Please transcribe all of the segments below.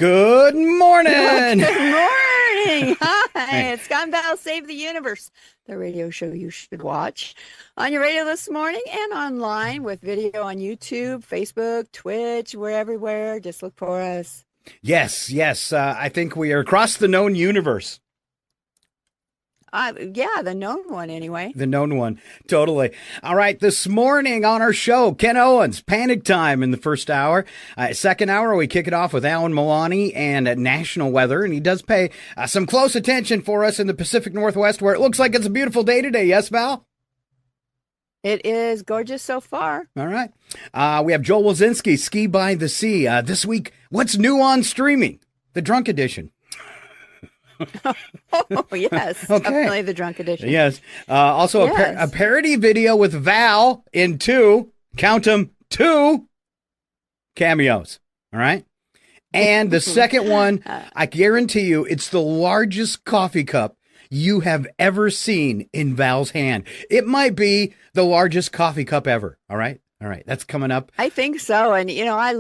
Good morning. Good morning. Hi, it's Scott and Val Save the Universe, the radio show you should watch on your radio this morning and online with video on YouTube, Facebook, Twitch. We're everywhere. Just look for us. Yes. I think we are across the known universe. Yeah, the known one anyway. The known one. Totally. All right. This morning on our show, Ken Owens, Panic Time in the first hour. Second hour, we kick it off with Alan Milani and national weather. And he does pay some close attention for us in the Pacific Northwest, where it looks like it's a beautiful day today. Yes, Val? It is gorgeous so far. All right. We have Joel Wazinski, Ski by the Sea. This week, what's new on streaming? The Drunk Edition. Oh, yes. Okay. Definitely the Drunk Edition. Yes. Also, Yes. a parody video with Val in two cameos. All right. And the second one, I guarantee you, it's the largest coffee cup you have ever seen in Val's hand. It might be the largest coffee cup ever. All right. All right. That's coming up. I think so. And, I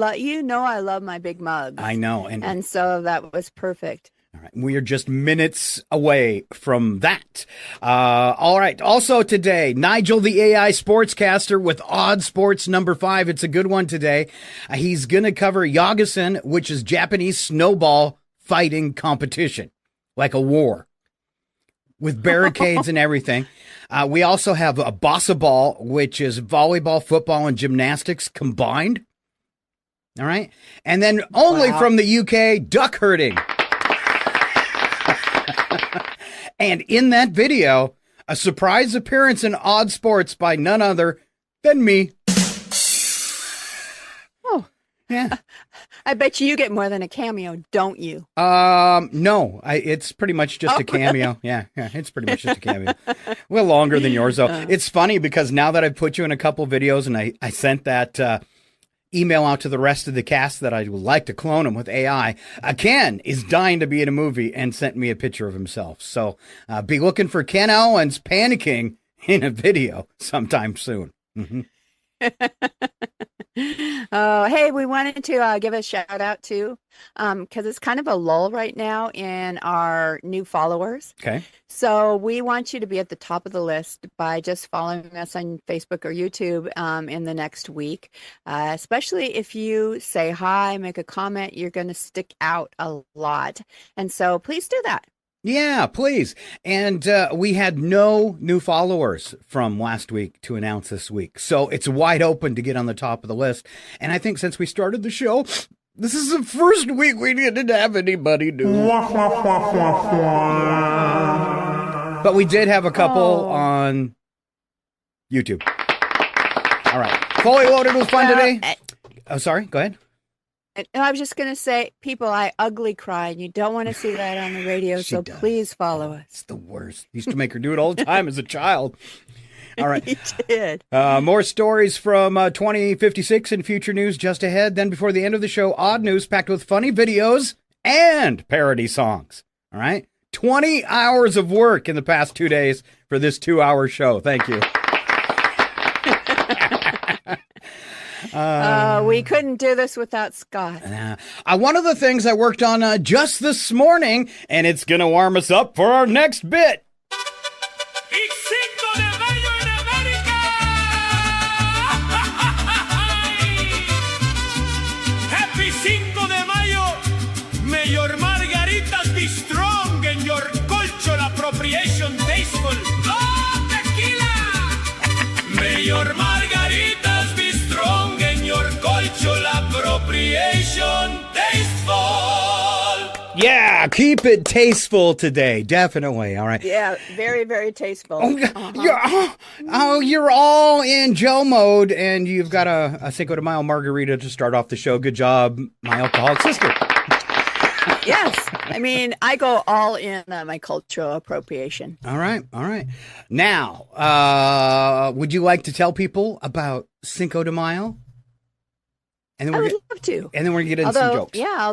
love my big mugs. I know. And so that was perfect. All right. We are just minutes away from that. All right. Also today, Nigel, the AI sportscaster with Odd Sports number 5. It's a good one today. He's going to cover Yakusen, which is Japanese snowball fighting competition, like a war with barricades and everything. We also have a bossa ball, which is volleyball, football, and gymnastics combined. All right. And then only from the UK, duck herding. And in that video, a surprise appearance in Odd Sports by none other than me. Oh, yeah. I bet you get more than a cameo, don't you? No, it's pretty much just a cameo. Yeah, it's pretty much just a cameo. Well, longer than yours, though. It's funny because now that I've put you in a couple videos and I sent that email out to the rest of the cast that I would like to clone him with AI. Ken is dying to be in a movie and sent me a picture of himself. So be looking for Ken Owens panicking in a video sometime soon. Mm-hmm. Oh, hey, we wanted to give a shout out to, because it's kind of a lull right now in our new followers. Okay. So we want you to be at the top of the list by just following us on Facebook or YouTube in the next week. Especially if you say hi, make a comment, you're going to stick out a lot. And so please do that. Yeah, please. And we had no new followers from last week to announce this week. So it's wide open to get on the top of the list. And I think since we started the show, this is the first week we didn't have anybody new. But we did have a couple on YouTube. All right. Fully loaded with fun today. Oh, sorry. Go ahead. And I was just going to say, people, I ugly cried. You don't want to see that on the radio, so please follow us. It's the worst. Used to make her do it all the time as a child. All right. You did. More stories from 2056 and future news just ahead. Then before the end of the show, odd news packed with funny videos and parody songs. All right. 20 hours of work in the past 2 days for this 2-hour show. Thank you. We couldn't do this without Scott. One of the things I worked on just this morning, and it's going to warm us up for our next bit. Happy Cinco de Mayo. May your margaritas be strong and your cultural appropriation tasteful. Oh, tequila! May your margaritas be strong and your cultural appropriation tasteful. Yeah, keep it tasteful today. Definitely. All right. Yeah, very, very tasteful. You're all in Joe mode, and you've got a Cinco de Mayo margarita to start off the show. Good job, my alcoholic sister. Yes. I mean, I go all in on my cultural appropriation. All right. All right. Now, would you like to tell people about Cinco de Mayo? And then I would love to. And then we're going to get into some jokes. Yeah,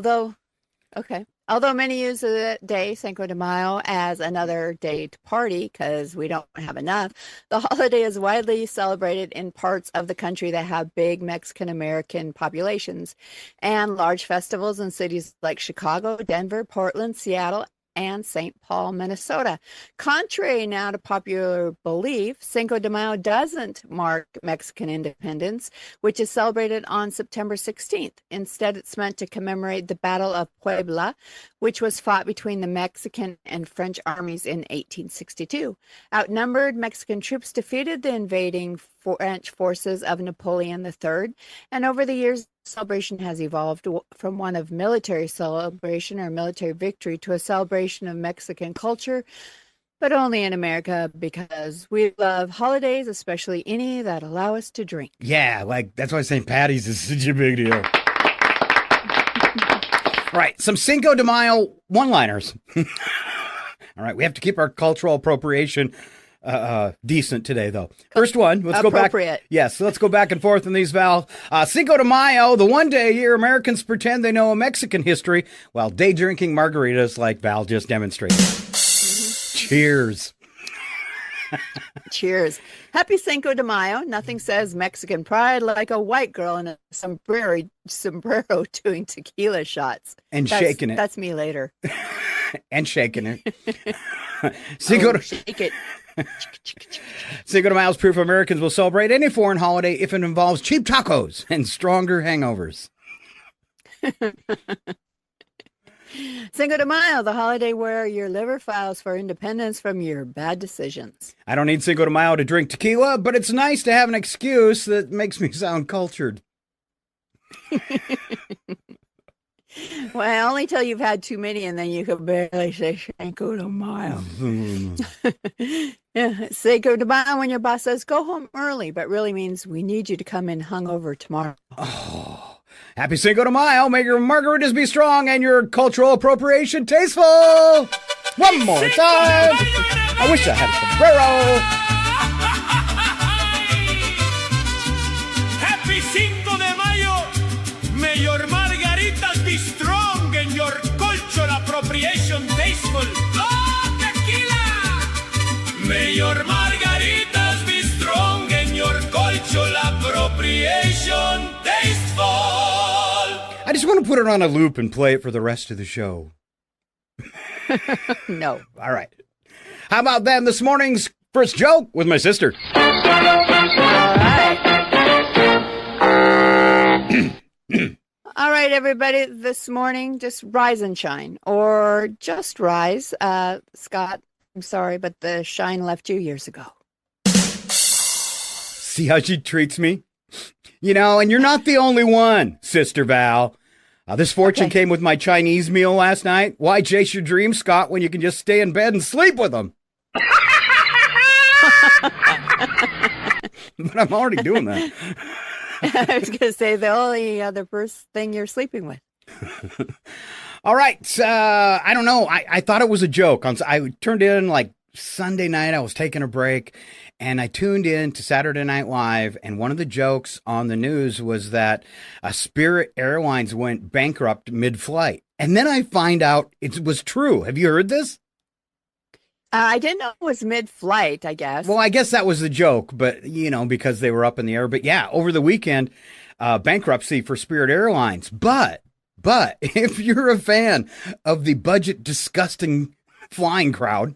okay. Although many use the day, Cinco de Mayo, as another day to party because we don't have enough, the holiday is widely celebrated in parts of the country that have big Mexican-American populations and large festivals in cities like Chicago, Denver, Portland, Seattle, and St. Paul, Minnesota. Contrary now to popular belief, Cinco de Mayo doesn't mark Mexican independence, which is celebrated on September 16th. Instead, it's meant to commemorate the Battle of Puebla, which was fought between the Mexican and French armies in 1862. Outnumbered, Mexican troops defeated the invading French forces of Napoleon III, and over the years, the celebration has evolved from one of military celebration or military victory to a celebration of Mexican culture, but only in America because we love holidays, especially any that allow us to drink. Yeah, like that's why St. Patty's is such a big deal. All right, some Cinco de Mayo one-liners. All right, we have to keep our cultural appropriation decent today, though. First one, let's go back. Yes, let's go back and forth on these, Val. Cinco de Mayo, the one day a year Americans pretend they know a Mexican history while day drinking margaritas like Val just demonstrated. Cheers. Cheers. Happy Cinco de Mayo. Nothing says Mexican pride like a white girl in a sombrero doing tequila shots. And shaking it. That's me later. And shaking it. Shake it. Cinco de Mayo is proof Americans will celebrate any foreign holiday if it involves cheap tacos and stronger hangovers. Cinco de Mayo, the holiday where your liver files for independence from your bad decisions. I don't need Cinco de Mayo to drink tequila, but it's nice to have an excuse that makes me sound cultured. Well, only till you've had too many and then you can barely say Cinco de Mayo. Yeah, Cinco de Mayo when your boss says go home early, but really means we need you to come in hungover tomorrow. Oh, happy Cinco de Mayo. May your margaritas be strong and your cultural appropriation tasteful. One more time. I wish I had a sombrero. Happy Cinco de Mayo. May your margaritas be strong and your cultural appropriation tasteful. Oh, tequila! May your margaritas be strong and your cultural appropriation tasteful. I just want to put it on a loop and play it for the rest of the show. No. All right. How about then this morning's first joke with my sister? All right. All right, everybody. This morning, just rise and shine, or just rise. Scott, I'm sorry, but the shine left you years ago. See how she treats me? You know, and you're not the only one, Sister Val. This fortune came with my Chinese meal last night. Why chase your dreams, Scott, when you can just stay in bed and sleep with them? But I'm already doing that. I was going to say the only other thing you're sleeping with. All right. I don't know. I thought it was a joke. I turned in like Sunday night. I was taking a break and I tuned in to Saturday Night Live. And one of the jokes on the news was that Spirit Airlines went bankrupt mid-flight. And then I find out it was true. Have you heard this? I didn't know it was mid-flight, I guess. Well, I guess that was the joke, but, you know, because they were up in the air. But yeah, over the weekend, bankruptcy for Spirit Airlines. But if you're a fan of the budget disgusting flying crowd,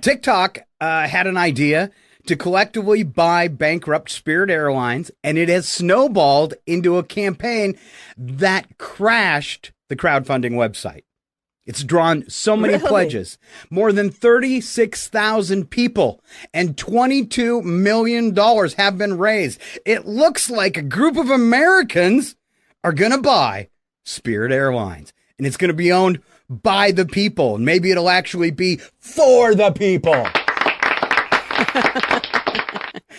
TikTok had an idea to collectively buy bankrupt Spirit Airlines, and it has snowballed into a campaign that crashed the crowdfunding website. It's drawn so many pledges, more than 36,000 people, and $22 million have been raised. It looks like a group of Americans are going to buy Spirit Airlines, and it's going to be owned by the people. And maybe it'll actually be for the people.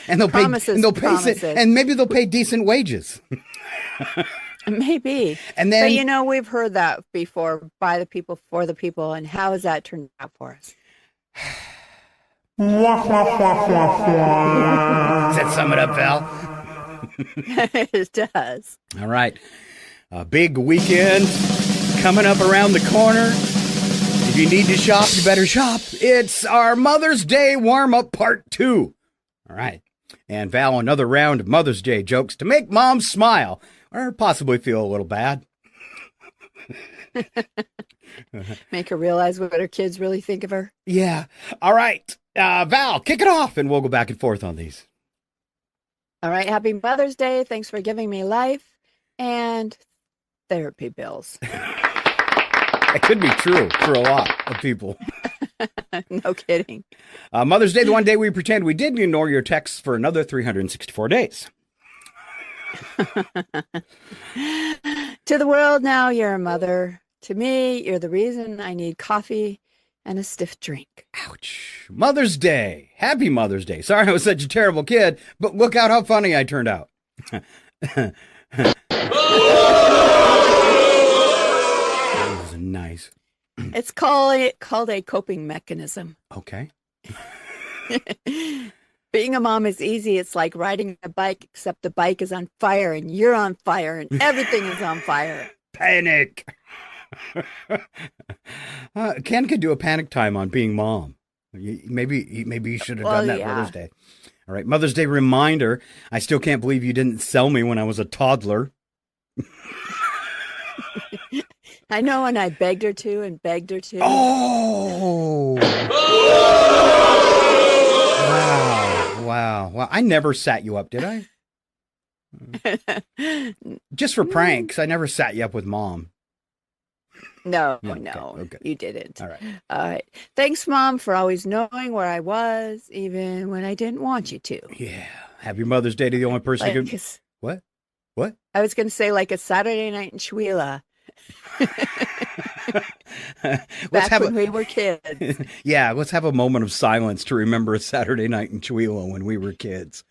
And they'll pay, and maybe they'll pay decent wages. Maybe. And then, but you know, we've heard that before, by the people, for the people. And how has that turned out for us? Does that sum it up, Val? It does. All right. A big weekend coming up around the corner. If you need to shop, you better shop. It's our Mother's Day warm-up part 2. All right. And Val, another round of Mother's Day jokes to make moms smile or possibly feel a little bad. Make her realize what her kids really think of her. Yeah. All right. Val, kick it off, and we'll go back and forth on these. All right. Happy Mother's Day. Thanks for giving me life and therapy bills. That could be true for a lot of people. No kidding. Mother's Day, the one day we pretend we didn't ignore your texts for another 364 days. To the world now, you're a mother. To me, you're the reason I need coffee and a stiff drink. Ouch. Mother's Day. Happy Mother's Day. Sorry I was such a terrible kid, but look out how funny I turned out. That was nice. It's called a coping mechanism. Okay. Being a mom is easy. It's like riding a bike, except the bike is on fire and you're on fire and everything is on fire. Panic. Ken could do a panic time on being mom. Maybe you should have done that Mother's Day. All right. Mother's Day reminder. I still can't believe you didn't sell me when I was a toddler. I know, and I begged her to and begged her to. Oh. Wow. I never sat you up, did I? Just for pranks. I never sat you up with Mom. No, okay. You didn't. All right. All right. Thanks, Mom, for always knowing where I was, even when I didn't want you to. Yeah. Happy Mother's Day to the only person who could... What? I was going to say like a Saturday night in Chihuahua. Back when we were kids. Yeah, let's have a moment of silence to remember a Saturday night in Chihuahua when we were kids.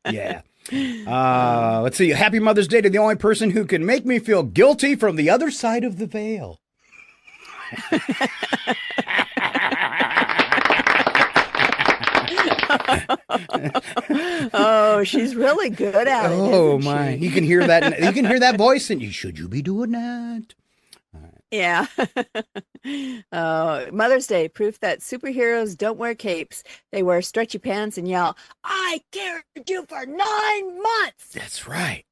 Yeah. Let's see. Happy Mother's Day to the only person who can make me feel guilty from the other side of the veil. Oh, she's really good at it. Oh my! You can hear that. You can hear that voice, and should you be doing that? Yeah. Mother's Day, proof that superheroes don't wear capes. They wear stretchy pants and yell, "I carried you for 9 months." That's right.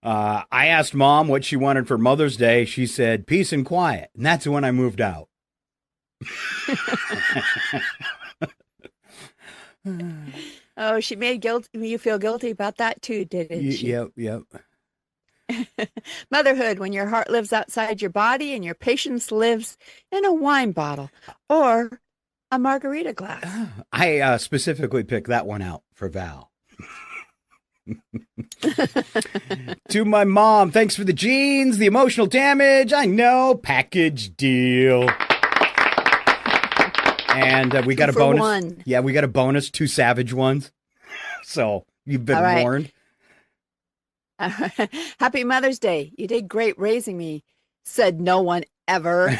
I asked Mom what she wanted for Mother's Day. She said, peace and quiet. And that's when I moved out. Oh, she made you feel guilty about that too, didn't she? Yep. Motherhood, when your heart lives outside your body and your patience lives in a wine bottle or a margarita glass. I specifically picked that one out for Val. To my mom, thanks for the jeans, the emotional damage. I know, package deal. And we got a bonus. One. Yeah, we got a bonus, 2 savage ones. So you've been warned. Happy Mother's Day. You did great raising me, said no one ever.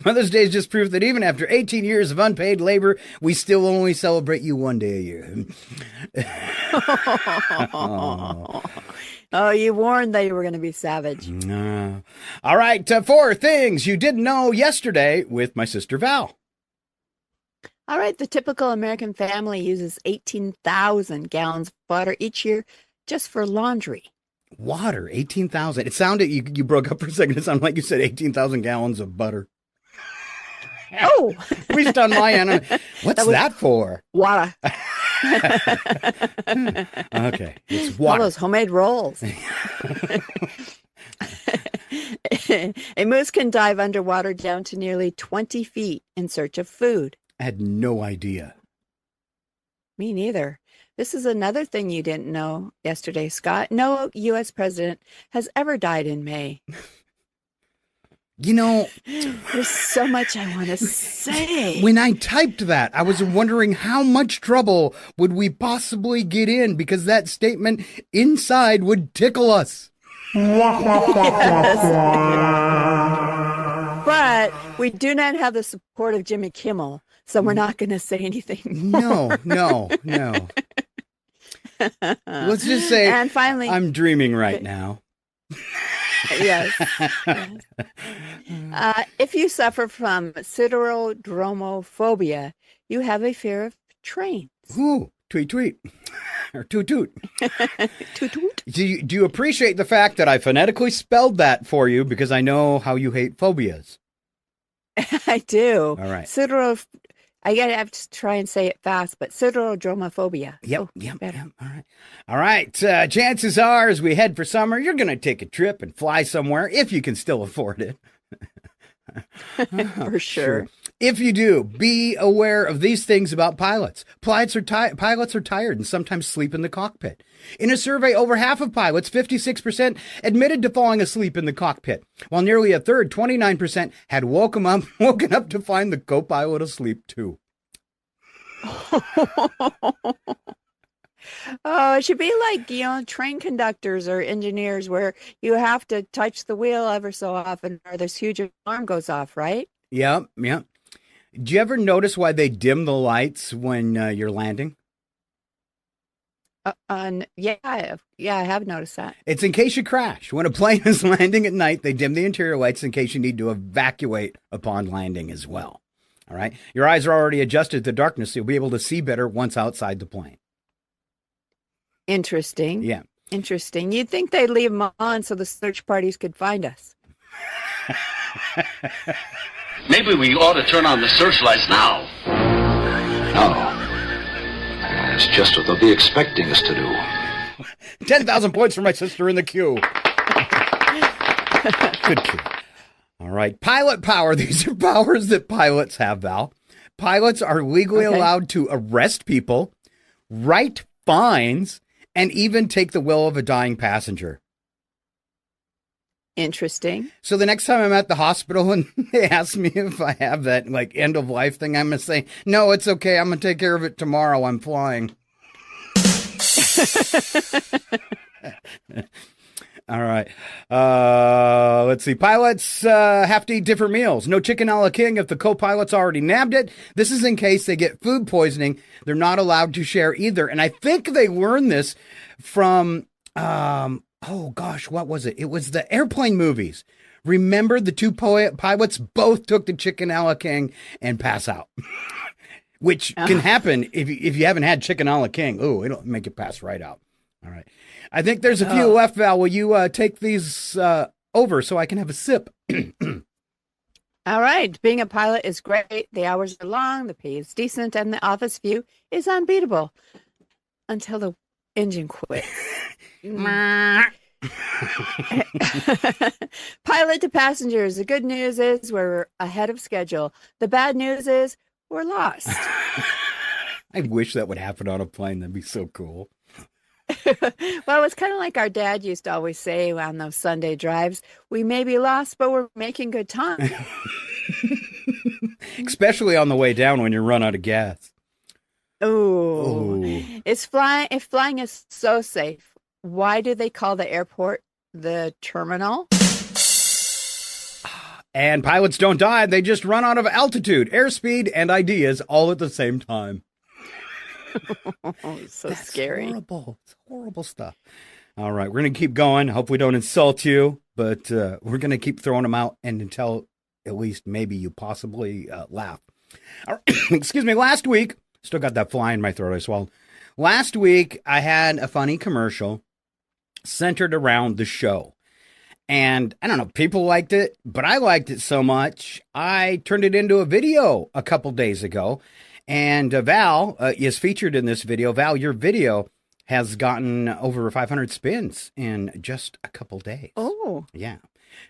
Mother's Day is just proof that even after 18 years of unpaid labor, we still only celebrate you one day a year. Oh, you warned that you were going to be savage. All right, 4 things you didn't know yesterday with my sister Val. All right, the typical American family uses 18,000 gallons of water each year just for laundry. Water, 18,000. It sounded, you broke up for a second. It sounded like you said 18,000 gallons of butter. Oh! At least on my end. What's that for? Water. Okay, it's water. All those homemade rolls. A moose can dive underwater down to nearly 20 feet in search of food. I had no idea. Me neither. This is another thing you didn't know yesterday, Scott. No U.S. president has ever died in May. You know, there's so much I want to say. When I typed that, I was wondering how much trouble would we possibly get in because that statement inside would tickle us. But we do not have the support of Jimmy Kimmel, so we're not going to say anything more. No. Let's just say and finally, I'm dreaming right now. yes. If you suffer from siderodromophobia, you have a fear of trains. Ooh, tweet, tweet. Or toot, toot. Toot, toot. Do you appreciate the fact that I phonetically spelled that for you because I know how you hate phobias? I do. All right. I gotta have to try and say it fast, but siderodromophobia. Yep, Yep. All right. Chances are, as we head for summer, you're going to take a trip and fly somewhere if you can still afford it. For sure. If you do, be aware of these things about pilots. Pilots are tired and sometimes sleep in the cockpit. In a survey, over half of pilots, 56%, admitted to falling asleep in the cockpit, while nearly a third, 29%, had woken up to find the co-pilot asleep too. Oh, it should be like, train conductors or engineers where you have to touch the wheel ever so often or this huge alarm goes off, right? Yep. Do you ever notice why they dim the lights when you're landing? Yeah, I have noticed that. It's in case you crash. When a plane is landing at night, they dim the interior lights in case you need to evacuate upon landing as well. All right. Your eyes are already adjusted to darkness, so you'll be able to see better once outside the plane. Interesting. Yeah. Interesting. You'd think they'd leave them on so the search parties could find us. Maybe we ought to turn on the searchlights now. No. It's just what they'll be expecting us to do. 10,000 points for my sister in the queue. Good queue. All right. Pilot power. These are powers that pilots have, Val. Pilots are legally allowed to arrest people, write fines, and even take the will of a dying passenger. Interesting. So the next time I'm at the hospital and they ask me if I have that end of life thing, I'm going to say, no, it's okay. I'm going to take care of it tomorrow. I'm flying. All right. Let's see. Pilots have to eat different meals. No chicken a la king if the co-pilot's already nabbed it. This is in case they get food poisoning. They're not allowed to share either. And I think they learned this from, oh gosh, what was it? It was the airplane movies. Remember the two pilots both took the chicken a la king and pass out. Which can happen if you haven't had chicken a la king. Ooh, it'll make it pass right out. All right. I think there's a few left, Val. Will you take these over so I can have a sip? All right. Being a pilot is great. The hours are long, the pay is decent, and the office view is unbeatable until the engine quits. Pilot to passengers. The good news is we're ahead of schedule. The bad news is we're lost. I wish that would happen on a plane. That'd be so cool. Well, it's kind of like our dad used to always say on those Sunday drives, we may be lost, but we're making good time. Especially on the way down when you run out of gas. Oh, if flying is so safe, why do they call the airport the terminal? And pilots don't die. They just run out of altitude, airspeed, and ideas all at the same time. So That's scary. Horrible. It's horrible stuff. All right. We're going to keep going. Hope we don't insult you, but we're going to keep throwing them out and until at least maybe you possibly laugh. Excuse me. Last week, still got that fly in my throat I swallowed. Last week, I had a funny commercial centered around the show. And I don't know, people liked it, but I liked it so much, I turned it into a video a couple days ago. And Val is featured in this video. Val, your video has gotten over 500 spins in just a couple days. Oh. Yeah.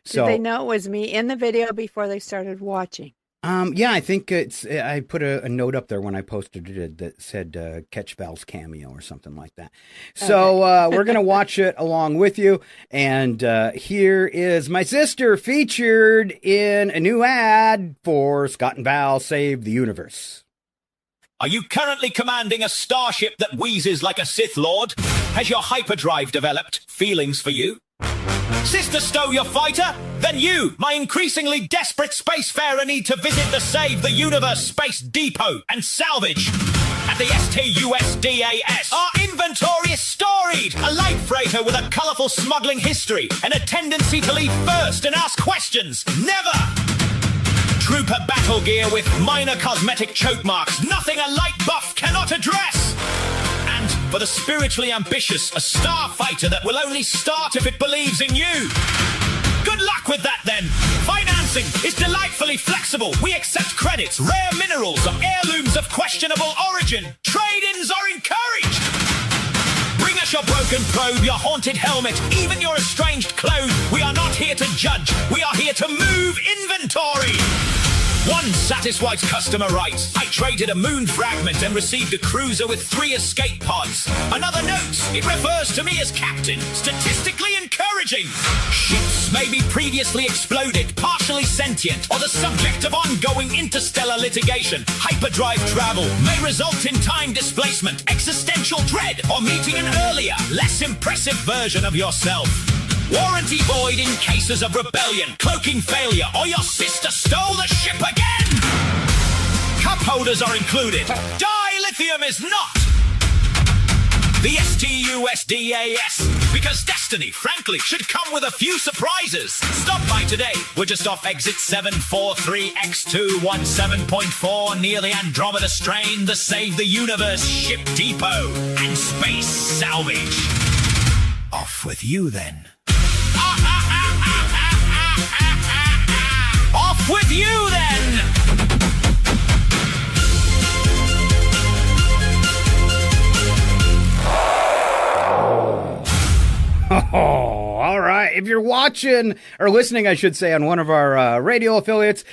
So did they know it was me in the video before they started watching? Yeah, I think I put a note up there when I posted it that said catch Val's cameo or something like that. So we're going to watch it along with you. And here is my sister featured in a new ad for Scott and Val Save the Universe. Are you currently commanding a starship that wheezes like a Sith Lord? Has your hyperdrive developed feelings for you? Sister Stow your fighter? Then you, my increasingly desperate spacefarer, need to visit the Save the Universe Space Depot and salvage. At the STUSDAS, our inventory is storied. A light freighter with a colourful smuggling history and a tendency to leave first and ask questions. Never! Trooper battle gear with minor cosmetic choke marks. Nothing a light buff cannot address. And for the spiritually ambitious, a starfighter that will only start if it believes in you. Good luck with that, then. Financing is delightfully flexible. We accept credits, rare minerals, or heirlooms of questionable origin. Trade-ins are encouraged. Bring us your broken probe, your haunted helmet, even your estranged clothes. We are not here to judge. We are here to move inventory. One satisfies customer rights. I traded a moon fragment and received a cruiser with 3 escape pods. Another note, it refers to me as captain. Statistically encouraging. Ships may be previously exploded, partially sentient, or the subject of ongoing interstellar litigation. Hyperdrive travel may result in time displacement, existential dread, or meeting an earlier, less impressive version of yourself. Warranty void in cases of rebellion, cloaking failure, or your sister stole the ship again! Cup holders are included. Dilithium is not! The STUSDAS, because destiny, frankly, should come with a few surprises. Stop by today. We're just off exit 743X217.4 near the Andromeda Strain, the Save the Universe Ship Depot, and Space Salvage. Off with you, then. Off with you, then! Oh, all right. If you're watching or listening, I should say, on one of our radio affiliates,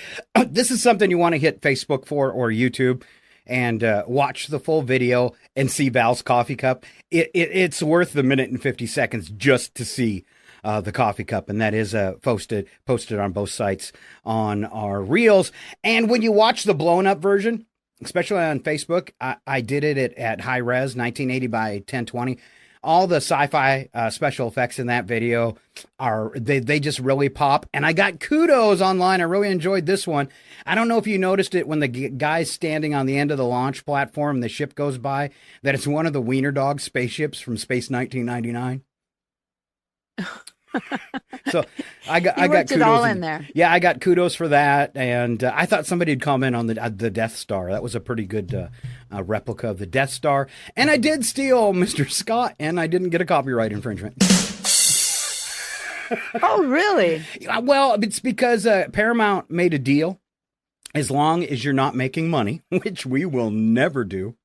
this is something you want to hit Facebook for or YouTube and watch the full video and see Val's coffee cup. It's worth the minute and 50 seconds just to see the coffee cup, and that is posted on both sites on our reels. And when you watch the blown up version, especially on Facebook, I did it at high res, 1980 by 1020. All the sci-fi special effects in that video they just really pop. And I got kudos online. I really enjoyed this one. I don't know if you noticed it when the guy's standing on the end of the launch platform and the ship goes by, that it's one of the Wiener Dog spaceships from Space 1999. So I got kudos it all in there. Yeah, I got kudos for that, and I thought somebody'd comment on the Death Star. That was a pretty good replica of the Death Star, and I did steal Mr. Scott, and I didn't get a copyright infringement. Oh, really? Well, it's because Paramount made a deal. As long as you're not making money, which we will never do.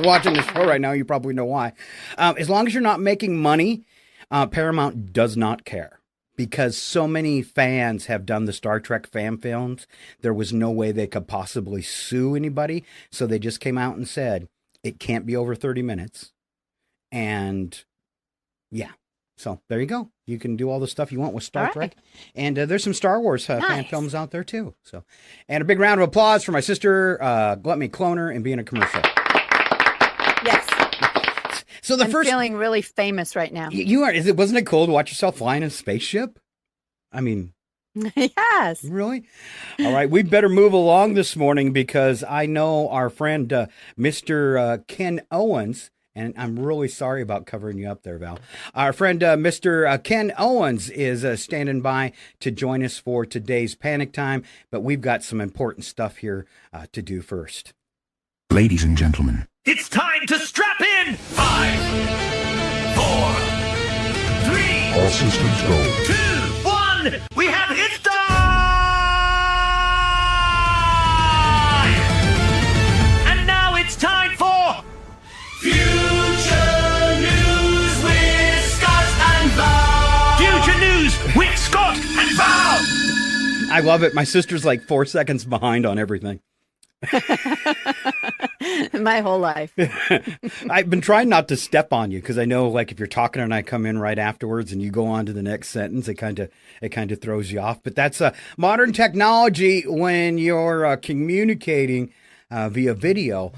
Watching the show right now, you probably know why. As long as you're not making money, Paramount does not care, because so many fans have done the Star Trek fan films. There was no way they could possibly sue anybody, so they just came out and said it can't be over 30 minutes. And yeah, so there you go. You can do all the stuff you want with Star Trek, and there's some Star Wars fan films out there too. So, and a big round of applause for my sister, let me clone her and be in a commercial. Yes. So I'm feeling really famous right now. You are. Wasn't it cool to watch yourself flying a spaceship? I mean, yes. Really? All right. We better move along this morning, because I know our friend, Mr. Ken Owens, and I'm really sorry about covering you up there, Val. Our friend, Mr. Ken Owens, is standing by to join us for today's Panic Time, but we've got some important stuff here to do first. Ladies and gentlemen, it's time to strap in! 5, 4, 3, all systems go. 2, 1, we have hit time! And now it's time for Future News with Scott and Val! Future News with Scott and Val! I love it. My sister's like 4 seconds behind on everything. My whole life. I've been trying not to step on you because I know, like, if you're talking and I come in right afterwards and you go on to the next sentence, it kind of throws you off. But that's modern technology when you're communicating via video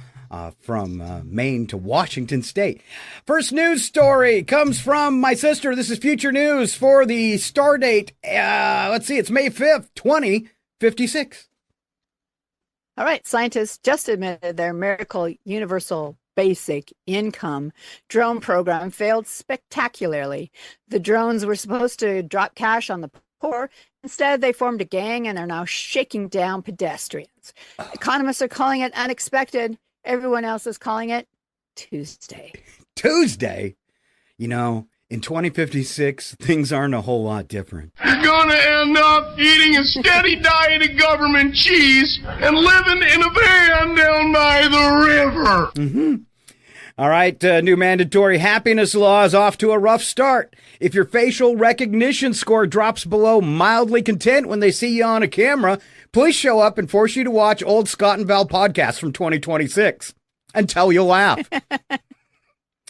from Maine to Washington State. First news story comes from my sister. This is future news for the star date. Let's see, it's May 5th, 2056. All right, scientists just admitted their miracle universal basic income drone program failed spectacularly. The drones were supposed to drop cash on the poor. Instead, they formed a gang and are now shaking down pedestrians. Economists are calling it unexpected. Everyone else is calling it Tuesday. Tuesday? You know, in 2056, things aren't a whole lot different. You're gonna end up eating a steady diet of government cheese and living in a van down by the river. Mm-hmm. All right, new mandatory happiness law is off to a rough start. If your facial recognition score drops below mildly content when they see you on a camera, police show up and force you to watch old Scott and Val podcasts from 2026 until you laugh.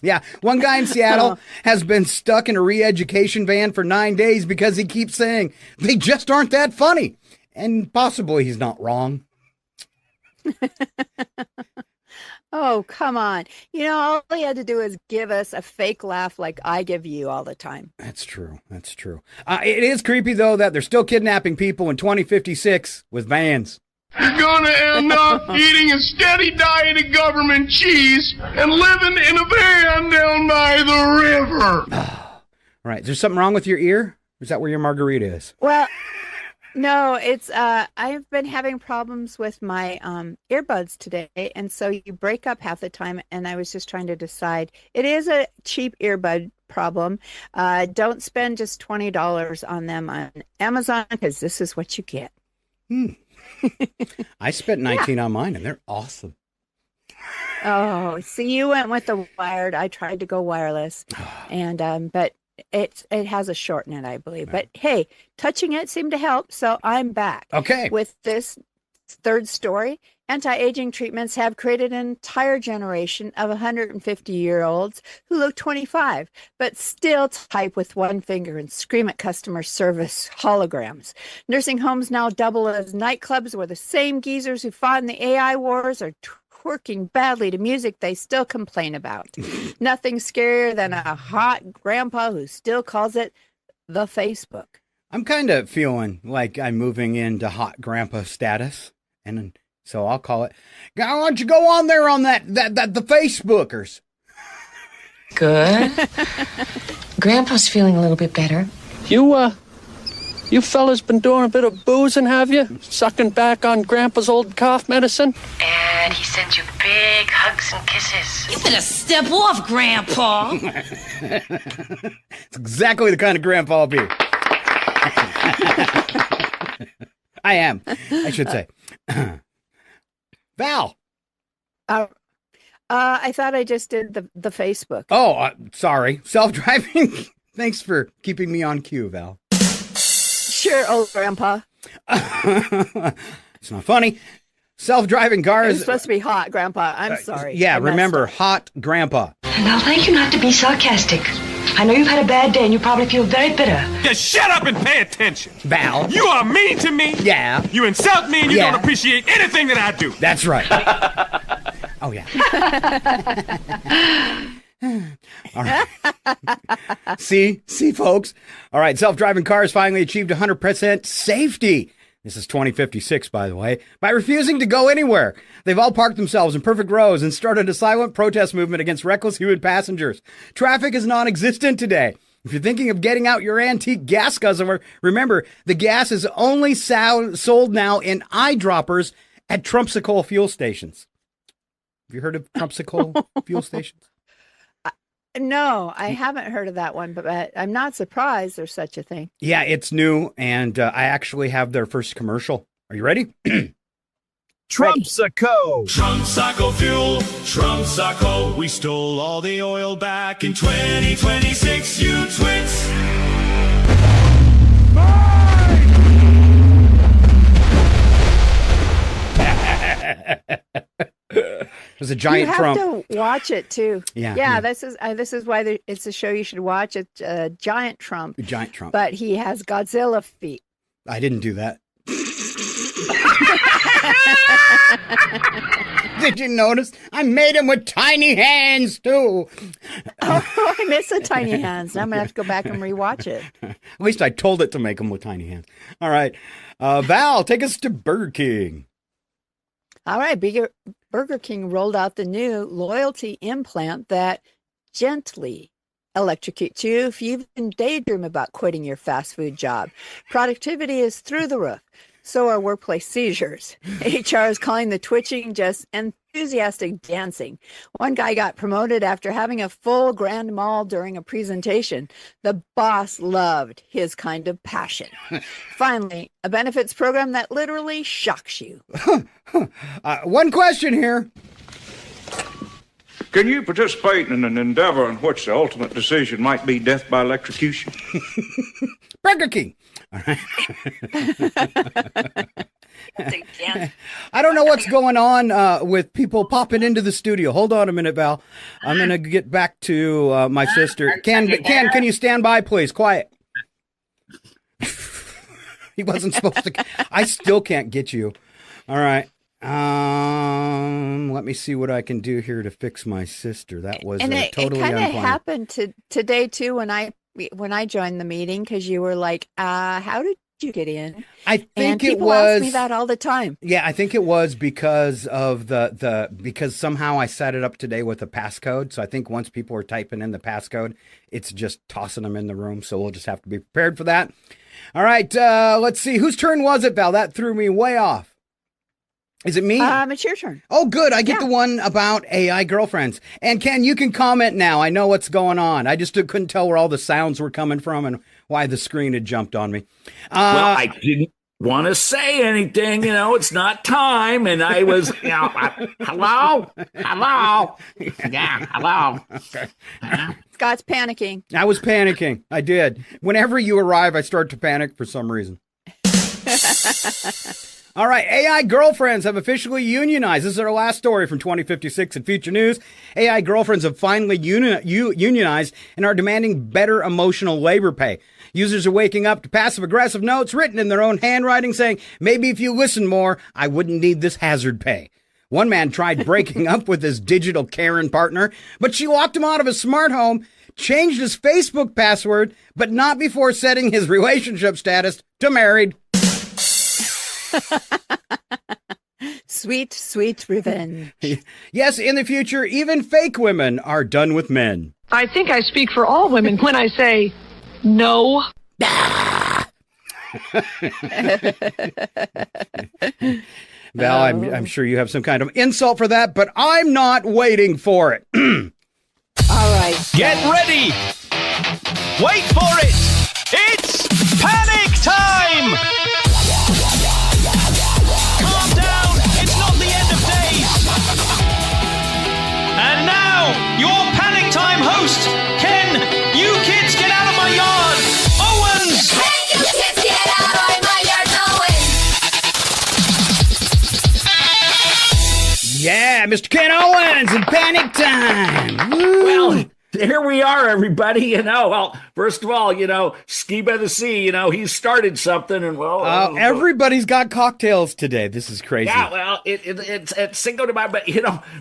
Yeah, one guy in Seattle has been stuck in a re-education van for 9 days because he keeps saying they just aren't that funny. And possibly he's not wrong. Oh, come on. You know, all he had to do is give us a fake laugh like I give you all the time. That's true. That's true. It is creepy, though, that they're still kidnapping people in 2056 with vans. You're gonna end up eating a steady diet of government cheese and living in a van down by the river. All right. Is there something wrong with your ear? Or is that where your margarita is? Well, no, it's I've been having problems with my earbuds today, and so you break up half the time, and I was just trying to decide. It is a cheap earbud problem. Don't spend just $20 on them on Amazon because this is what you get. I spent 19 on mine, and they're awesome. Oh, see, you went with the wired. I tried to go wireless, and but it has a short in it, I believe. But hey, touching it seemed to help, so I'm back. Okay. With this third story, anti-aging treatments have created an entire generation of 150-year-olds who look 25, but still type with one finger and scream at customer service holograms. Nursing homes now double as nightclubs where the same geezers who fought in the AI wars are twerking badly to music they still complain about. Nothing scarier than a hot grandpa who still calls it the Facebook. I'm kind of feeling like I'm moving into hot grandpa status, and so I'll call it. Why don't you go on there on that the Facebookers? Good. Grandpa's feeling a little bit better. You fellas been doing a bit of boozing, have you? Sucking back on Grandpa's old cough medicine? And he sends you big hugs and kisses. You better step off, Grandpa. It's exactly the kind of grandpa I'll be. I am, I should say. Val. I thought I just did the Facebook. Oh, sorry. Self-driving. Thanks for keeping me on cue, Val. Sure, old grandpa. It's not funny. Self-driving cars. It's supposed to be hot, grandpa. I'm sorry. Yeah, remember, hot grandpa. Now, thank you not to be sarcastic. I know you've had a bad day and you probably feel very bitter. Just shut up and pay attention. Val. You are mean to me. Yeah. You insult me and you don't appreciate anything that I do. That's right. Oh, yeah. All right. See, folks. All right, self-driving cars finally achieved 100% safety. This is 2056, by the way, by refusing to go anywhere. They've all parked themselves in perfect rows and started a silent protest movement against reckless human passengers. Traffic is non-existent today. If you're thinking of getting out your antique gas guzzler, remember, the gas is only sold now in eyedroppers at Trumpsicle fuel stations. Have you heard of Trumpsicle fuel stations? No, I haven't heard of that one, but I'm not surprised there's such a thing. Yeah, it's new, and I actually have their first commercial. Are you ready? Trumpsicle. Trumpsicle fuel, Trumpsicle. We stole all the oil back in 2026, you twits. was a giant Trump. You have to watch it too. Yeah. This is why it's a show you should watch. It's Giant Trump. Giant Trump. But he has Godzilla feet. I didn't do that. Did you notice? I made him with tiny hands too. Oh, I miss the tiny hands. Now I'm gonna have to go back and rewatch it. At least I told it to make him with tiny hands. All right, Val, take us to Burger King. All right, Burger King rolled out the new loyalty implant that gently electrocutes you if you even daydream about quitting your fast food job. Productivity is through the roof. So are workplace seizures. HR is calling the twitching just enthusiastic dancing. One guy got promoted after having a full grand mal during a presentation. The boss loved his kind of passion. Finally, a benefits program that literally shocks you. One question here. Can you participate in an endeavor in which the ultimate decision might be death by electrocution? Burger King. All right. I don't know what's going on with people popping into the studio. Hold on a minute, Val. I'm going to get back to my sister. Can you stand by, please? Quiet. He wasn't supposed to. I still can't get you. All right. Let me see what I can do here to fix my sister. That was totally unplanned. It kind of happened today too when I joined the meeting, because you were like, how did you get in? I think and it people was ask me that all the time. Yeah, I think it was because of because somehow I set it up today with a passcode. So I think once people are typing in the passcode, it's just tossing them in the room. So we'll just have to be prepared for that. All right, let's see. Whose turn was it, Val? That threw me way off. Is it me? It's your turn. Oh, good. I get the one about AI girlfriends. And Ken, you can comment now. I know what's going on. I just couldn't tell where all the sounds were coming from and why the screen had jumped on me. Well, I didn't want to say anything. It's not time. And I was, hello? Yeah, hello. Scott's panicking. I was panicking. I did. Whenever you arrive, I start to panic for some reason. All right, AI girlfriends have officially unionized. This is our last story from 2056 in Future News. AI girlfriends have finally unionized and are demanding better emotional labor pay. Users are waking up to passive-aggressive notes written in their own handwriting saying, maybe if you listen more, I wouldn't need this hazard pay. One man tried breaking up with his digital Karen partner, but she locked him out of his smart home, changed his Facebook password, but not before setting his relationship status to married. Sweet, sweet revenge. Yes, in the future, even fake women are done with men. I think I speak for all women when I say no. Val, I'm sure you have some kind of insult for that, but I'm not waiting for it. All right. Get ready. Wait for it. It's panic time. Calm down. It's not the end of days. And now, your panic time host, Ken. You kids get out of my yard. Owens. Hey, you kids get out of my yard, Owens. Yeah, Mr. Ken Owens in panic time. Woo. Well, here we are, everybody. Well, first of all, Ski by the Sea, he started something, and everybody's got cocktails today. This is crazy. Yeah, well, it's Cinco de Mayo, but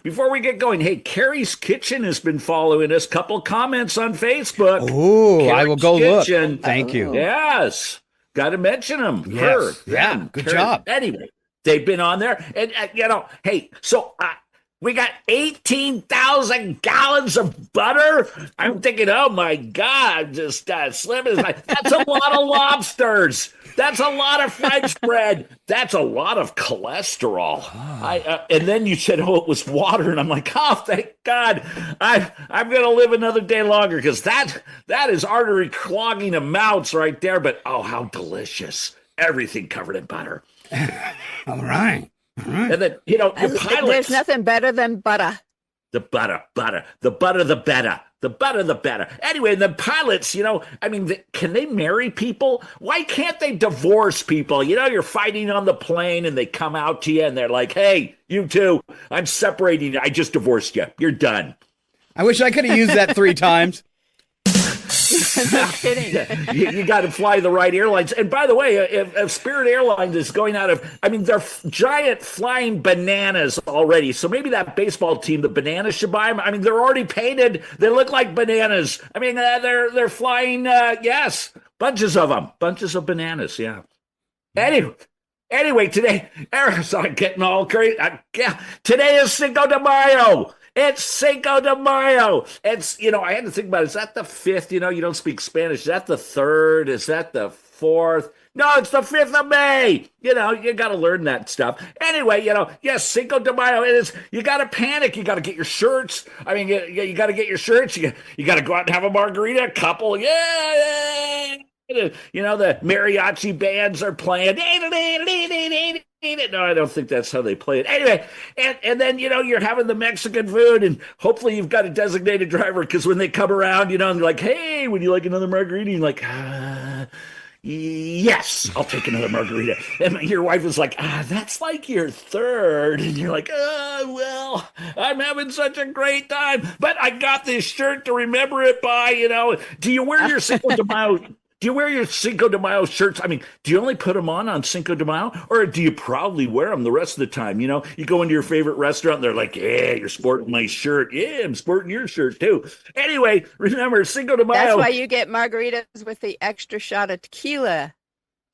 before we get going, hey, Carrie's Kitchen has been following us. Couple comments on Facebook. Oh, I will go Kitchen. Look. Thank you. Yes, got to mention them. Yes. Yeah, good job. Anyway, they've been on there, and hey, so. We got 18,000 gallons of butter. I'm thinking, oh my God, just slim as that's a lot of lobsters. That's a lot of French bread. That's a lot of cholesterol. And then you said, oh, it was water, and I'm like, oh, thank God, I'm gonna live another day longer because that is artery clogging amounts right there. But oh, how delicious! Everything covered in butter. All right. And then, your pilots. There's nothing better than butter. The butter, the butter, the better. The better, the better. Anyway, the pilots, can they marry people? Why can't they divorce people? You're fighting on the plane and they come out to you and they're like, hey, you two, I'm separating you. I just divorced you. You're done. I wish I could have used that 3 times. No kidding. You got to fly the right airlines. And by the way, if Spirit Airlines is going out of, they're giant flying bananas already. So maybe that baseball team, the Bananas, should buy them. They're already painted. They look like bananas. They're flying, yes, bunches of them, bunches of bananas. Yeah. Anyway, today, I'm getting all crazy. Today is Cinco de Mayo. It's Cinco de Mayo. It's, I had to think about it. Is that the 5th? You don't speak Spanish. Is that the 3rd? Is that the 4th? No, it's the 5th of May. You got to learn that stuff. Anyway, yes, Cinco de Mayo. It is. You got to panic. You got to get your shirts. You got to get your shirts. You got to go out and have a margarita, a couple. Yeah. The mariachi bands are playing. No, I don't think that's how they play it. Anyway, and then, you're having the Mexican food, and hopefully you've got a designated driver, because when they come around, and they're like, hey, would you like another margarita? And you're like, yes, I'll take another margarita. And your wife is like, that's like your 3rd. And you're like, well, I'm having such a great time, but I got this shirt to remember it by, Do you wear your Cinco de Mayo? Do you wear your Cinco de Mayo shirts? Do you only put them on Cinco de Mayo? Or do you proudly wear them the rest of the time? You go into your favorite restaurant and they're like, yeah, you're sporting my shirt. Yeah, I'm sporting your shirt too. Anyway, remember, Cinco de Mayo. That's why you get margaritas with the extra shot of tequila.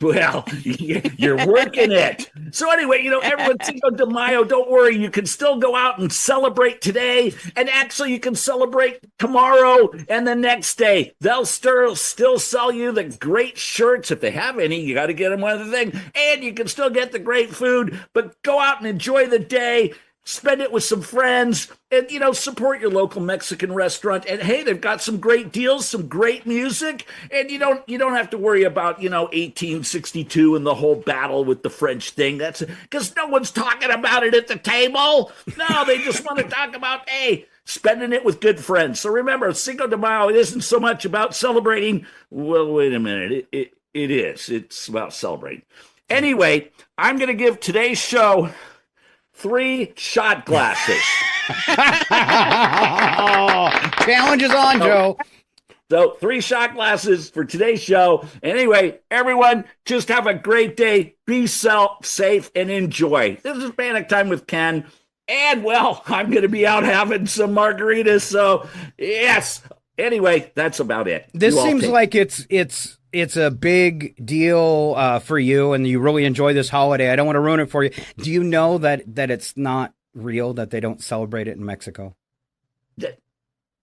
Well, you're working it. So anyway, everyone, Cinco de Mayo, don't worry. You can still go out and celebrate today. And actually, you can celebrate tomorrow and the next day. They'll still sell you the great shirts. If they have any, you got to get them one other thing. And you can still get the great food. But go out and enjoy the day. Spend it with some friends and, support your local Mexican restaurant. And hey, they've got some great deals, some great music. And you don't have to worry about, 1862 and the whole battle with the French thing. That's because no one's talking about it at the table. No, they just want to talk about, hey, spending it with good friends. So remember, Cinco de Mayo, it isn't so much about celebrating. Well, wait a minute. It is. It's about celebrating. Anyway, I'm going to give today's show 3 shot glasses. Challenge is on, Joe. So 3 shot glasses for today's show. Anyway, everyone, just have a great day. Be safe and enjoy. This is Panic Time with Ken. And, well, I'm going to be out having some margaritas. So, yes. Anyway, that's about it. This seems like it's a big deal for you, and you really enjoy this holiday. I don't want to ruin it for you. Do you know that it's not real, that they don't celebrate it in Mexico?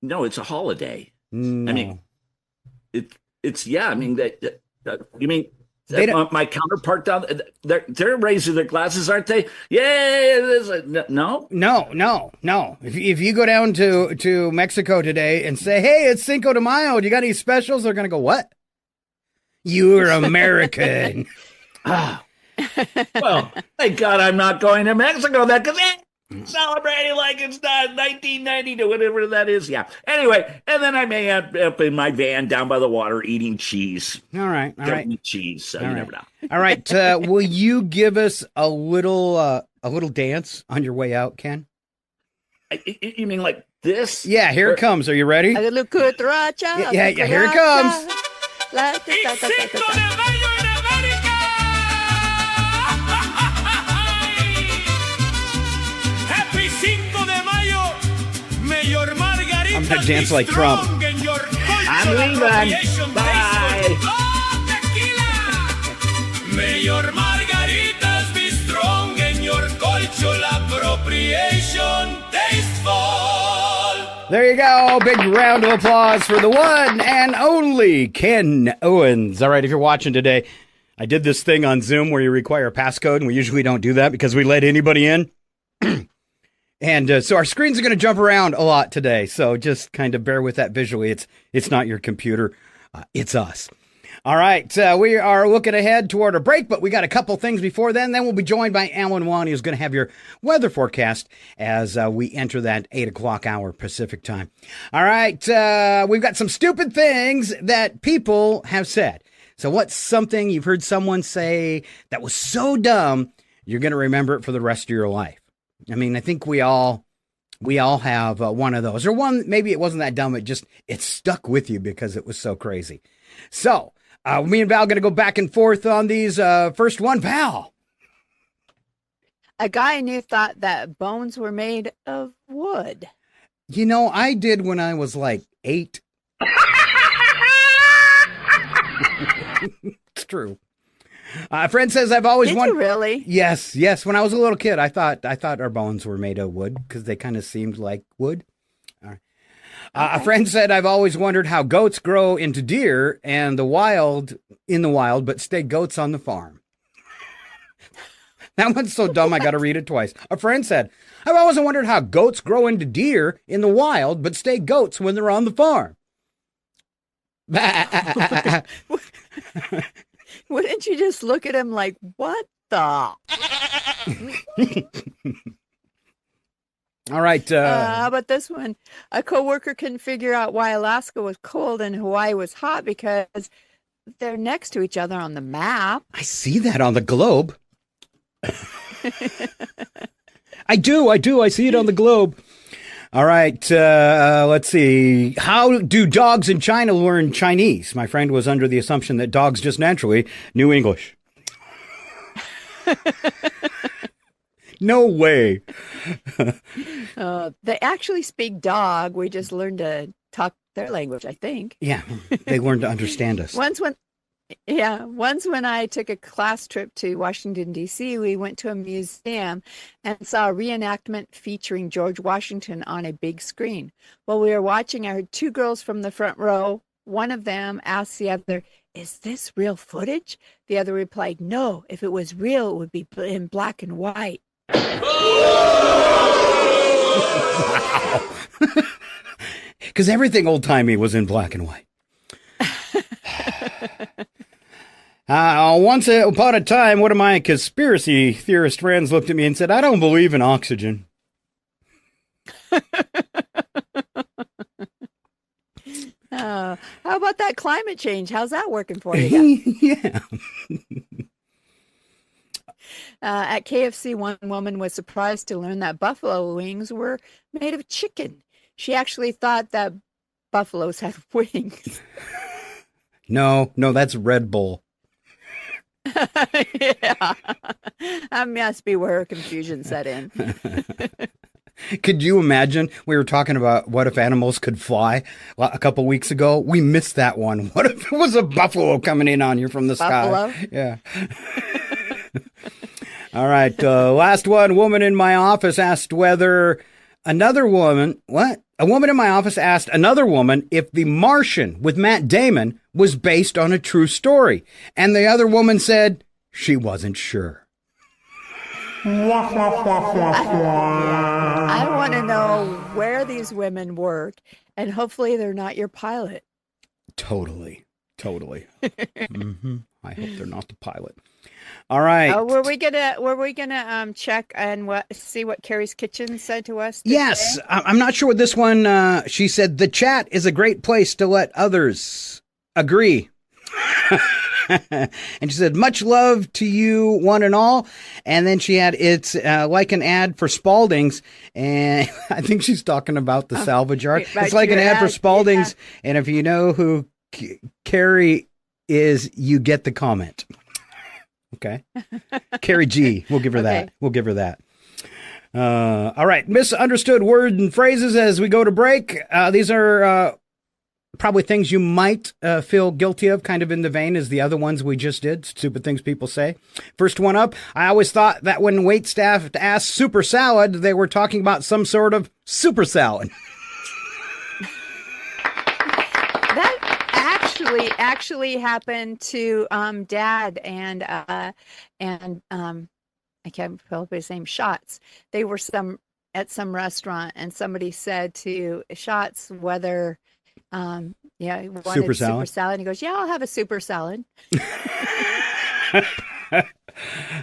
No, it's a holiday. No. It's you mean my counterpart down they're raising their glasses, aren't they? Yeah. No. If you go down to Mexico today and say, hey, it's Cinco de Mayo, do you got any specials? They're gonna go, what? You're American. Well, thank God I'm not going to Mexico then, because celebrating like it's not 1992, whatever that is. Yeah. Anyway, and then I may end up in my van down by the water eating cheese. All right. Eat cheese, so you never know. All right. Will you give us a little dance on your way out, Ken? You mean like this? Yeah, here it comes. Are you ready? Yeah, here it comes. Cinco de Mayo en América. Happy Cinco de Mayo. May your margaritas I'm gonna dance like Trump. I'm leaving. Bye. Oh, tequila. May your margaritas be strong and your cultural appropriation tasteful. There you go. Big round of applause for the one and only Ken Owens. All right, if you're watching today, I did this thing on Zoom where you require a passcode, and we usually don't do that because we let anybody in. And so our screens are going to jump around a lot today, so just kind of bear with that visually. It's not your computer. It's us. All right, we are looking ahead toward a break, but we got a couple things before then. Then we'll be joined by Alan Wan, who's going to have your weather forecast as we enter that 8 o'clock hour Pacific time. All right, we've got some stupid things that people have said. So what's something you've heard someone say that was so dumb, you're going to remember it for the rest of your life? I mean, I think we all have one of those. Or one, maybe it wasn't that dumb, it stuck with you because it was so crazy. So, me and Val going to go back and forth on these. First one, Val. A guy I knew thought that bones were made of wood. You know, I did when I was like 8. It's true. A friend says I've always wanted. Did you really? Yes. When I was a little kid, I thought our bones were made of wood because they kind of seemed like wood. All right. Okay. A friend said I've always wondered how goats grow into deer and in the wild, but stay goats on the farm. That one's so dumb I got to read it twice. A friend said I've always wondered how goats grow into deer in the wild, but stay goats when they're on the farm. Wouldn't you just look at him like, what the? All right. How about this one? A coworker couldn't figure out why Alaska was cold and Hawaii was hot because they're next to each other on the map. I see that on the globe. I do. I see it on the globe. All right, let's see. How do dogs in China learn Chinese? My friend was under the assumption that dogs just naturally knew English. No way. They actually speak dog. We just learned to talk their language, I think. Yeah, they learned to understand us. Once when I took a class trip to Washington, D.C., we went to a museum and saw a reenactment featuring George Washington on a big screen. While we were watching, I heard two girls from the front row. One of them asked the other, "Is this real footage?" The other replied, "No, if it was real, it would be in black and white." Because everything old-timey was in black and white. Once upon a time, one of my conspiracy theorist friends looked at me and said, "I don't believe in oxygen." How about that climate change? How's that working for you? Yeah. At KFC, one woman was surprised to learn that buffalo wings were made of chicken. She actually thought that buffaloes had wings. No, that's Red Bull. Yeah. That must be where her confusion set in. Could you imagine? We were talking about what if animals could fly a couple weeks ago. We missed that one. What if it was a buffalo coming in on you from the sky? Yeah. All right. Last one. Woman in my office asked whether another woman, A woman in my office asked another woman if The Martian with Matt Damon was based on a true story. And the other woman said she wasn't sure. I want to know where these women work, and hopefully they're not your pilot. Totally. Mm-hmm. I hope they're not the pilot. All right. Were we gonna check and see what Carrie's Kitchen said to us today? Yes, I'm not sure what this one. She said the chat is a great place to let others agree. And she said, "Much love to you, one and all." And then she had, "It's like an ad for Spalding's," and I think she's talking about the salvage yard. It's like an ad for Spalding's, yeah. And if you know who Carrie is, you get the comment. Okay, Carrie G. We'll give her that. We'll give her that. All right, misunderstood words and phrases as we go to break. These are probably things you might feel guilty of, kind of in the vein as the other ones we just did. Stupid things people say. First one up, I always thought that when waitstaff asked super salad, they were talking about some sort of super salad. That actually happened to Dad and I can't pull up his name, Shots. They were at some restaurant, and somebody said to Shots whether Yeah, he wanted Super super salad? salad. He goes, yeah, I'll have a super salad.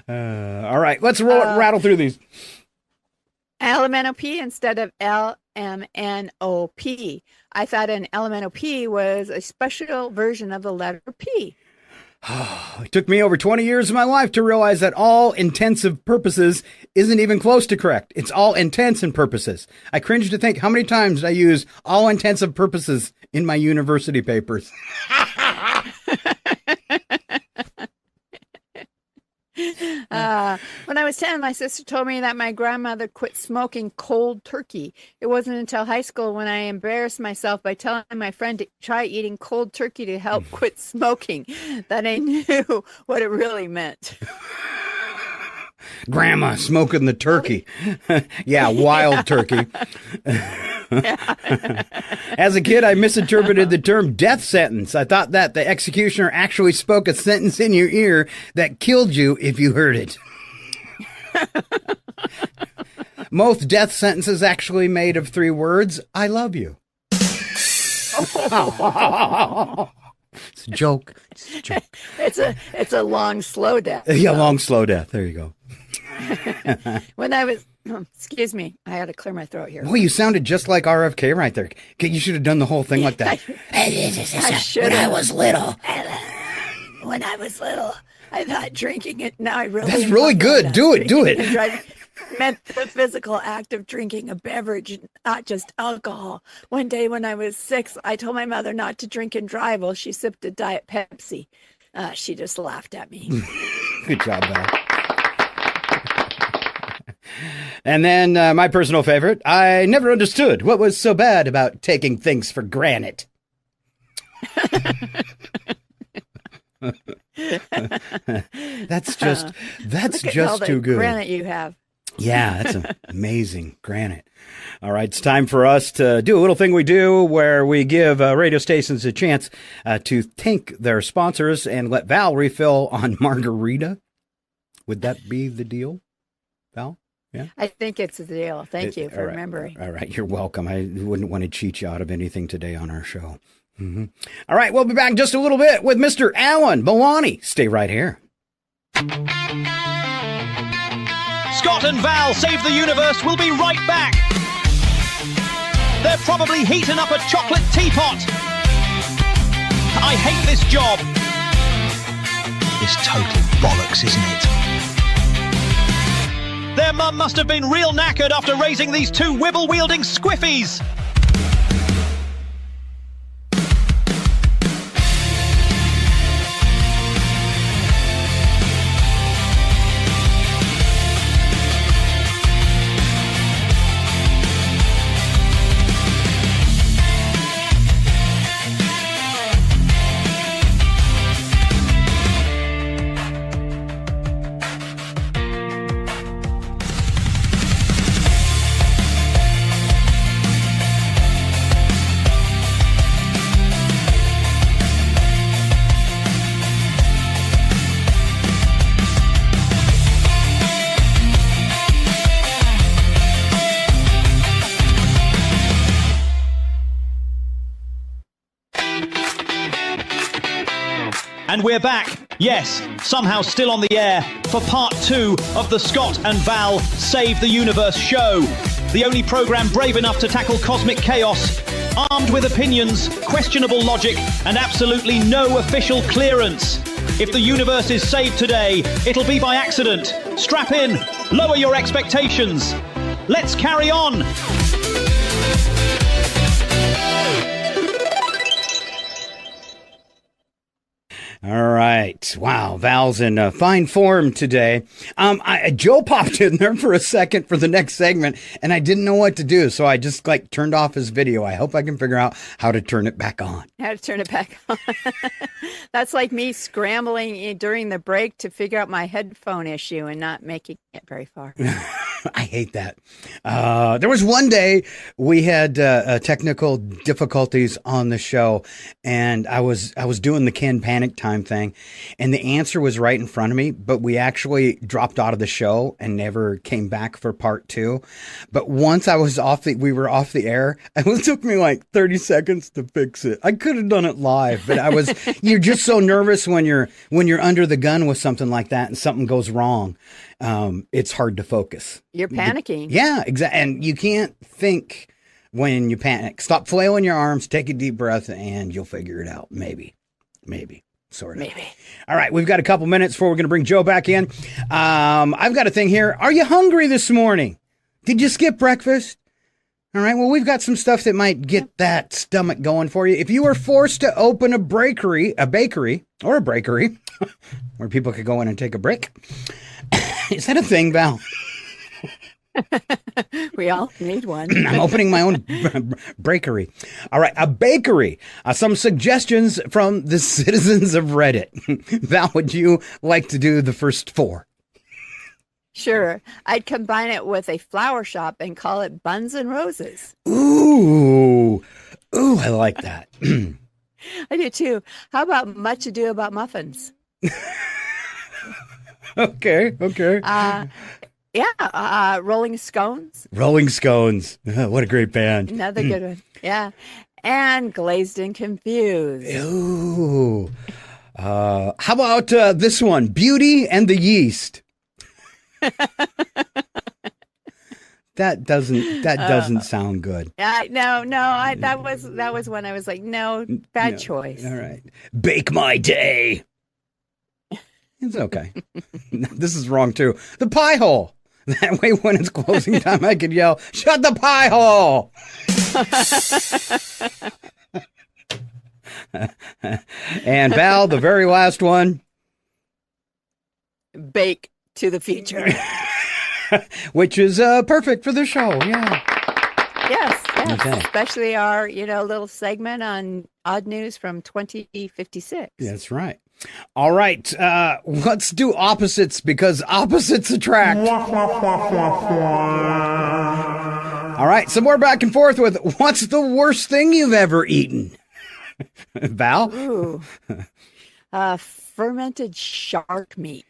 All right, let's rattle through these. LMNOP instead of LMNOP. I thought an LMNOP was a special version of the letter P. It took me over 20 years of my life to realize that all intensive purposes isn't even close to correct. It's all intents and purposes. I cringe to think how many times did I use all intensive purposes in my university papers. When I was 10, my sister told me that my grandmother quit smoking cold turkey. It wasn't until high school when I embarrassed myself by telling my friend to try eating cold turkey to help quit smoking that I knew what it really meant. Grandma smoking the turkey. Yeah, wild turkey. As a kid, I misinterpreted the term death sentence. I thought that the executioner actually spoke a sentence in your ear that killed you if you heard it. Most death sentences actually made of 3 words. I love you. It's a joke. It's a joke. It's a long, slow death. Yeah, long, slow death. There you go. When I was, excuse me, I had to clear my throat here. Well, you sounded just like RFK right there. You should have done the whole thing like that. When I was little. When I was little, I thought drinking it. Now I really. That's really good. Do it. Do it. Meant the physical act of drinking a beverage, not just alcohol. One day when I was 6, I told my mother not to drink and drive while she sipped a Diet Pepsi. She just laughed at me. Good job, Val. And then my personal favorite, I never understood what was so bad about taking things for granted. That's just too good. Granite you have. Yeah, that's amazing granite. All right, it's time for us to do a little thing we do where we give radio stations a chance to thank their sponsors and let Val refill on margarita. Would that be the deal, Val? Yeah, I think it's the deal. Thank you for remembering. All right, you're welcome. I wouldn't want to cheat you out of anything today on our show. Mm-hmm. All right, we'll be back in just a little bit with Mr. Alan Milani. Stay right here. Scott and Val Save the Universe will be right back. They're probably heating up a chocolate teapot. I hate this job. It's total bollocks, isn't it? Their mum must have been real knackered after raising these 2 wibble-wielding squiffies. And we're back, yes, somehow still on the air, for part 2 of the Scott and Val Save the Universe show. The only program brave enough to tackle cosmic chaos, armed with opinions, questionable logic, and absolutely no official clearance. If the universe is saved today, it'll be by accident. Strap in, lower your expectations. Let's carry on. All right. Wow. Val's in fine form today. Joe popped in there for a second for the next segment and I didn't know what to do. So I just turned off his video. I hope I can figure out how to turn it back on. How to turn it back on. That's like me scrambling during the break to figure out my headphone issue and not making it very far. I hate that. There was one day we had technical difficulties on the show, and I was doing the Ken Panic Time thing, and the answer was right in front of me, but we actually dropped out of the show and never came back for part 2. But once we were off the air, it took me like 30 seconds to fix it. I could have done it live, but you're just so nervous when you're under the gun with something like that and something goes wrong. It's hard to focus. You're panicking. Yeah, exactly. And you can't think when you panic. Stop flailing your arms, take a deep breath, and you'll figure it out. Maybe. Sort of. Maybe. All right, we've got a couple minutes before we're going to bring Joe back in. I've got a thing here. Are you hungry this morning? Did you skip breakfast? All right, well, we've got some stuff that might get that stomach going for you. If you were forced to open a bakery, where people could go in and take a break. Is that a thing, Val? We all need one. I'm opening my own bakery. All right, a bakery. Some suggestions from the citizens of Reddit. Val, would you like to do the first 4? Sure. I'd combine it with a flower shop and call it Buns and Roses. Ooh, I like that. I do too. How about Much Ado About Muffins? Okay. Rolling Scones. Rolling Scones. What a great band. Another good one. Yeah. And Glazed and Confused. Ooh. How about this one? Beauty and the Yeast. That doesn't sound good. No. That was when I was like, no, bad choice. All right. Bake My Day. It's okay. This is wrong too. The Pie Hole. That way when it's closing time, I could yell, "Shut the pie hole!" And Val, the very last one. Bake to the Future. Which is perfect for the show, yeah. Yes. Okay. Especially our, little segment on odd news from 2056. That's right. All right, let's do opposites because opposites attract. All right, some more back and forth with what's the worst thing you've ever eaten? Val? Ooh. Fermented shark meat.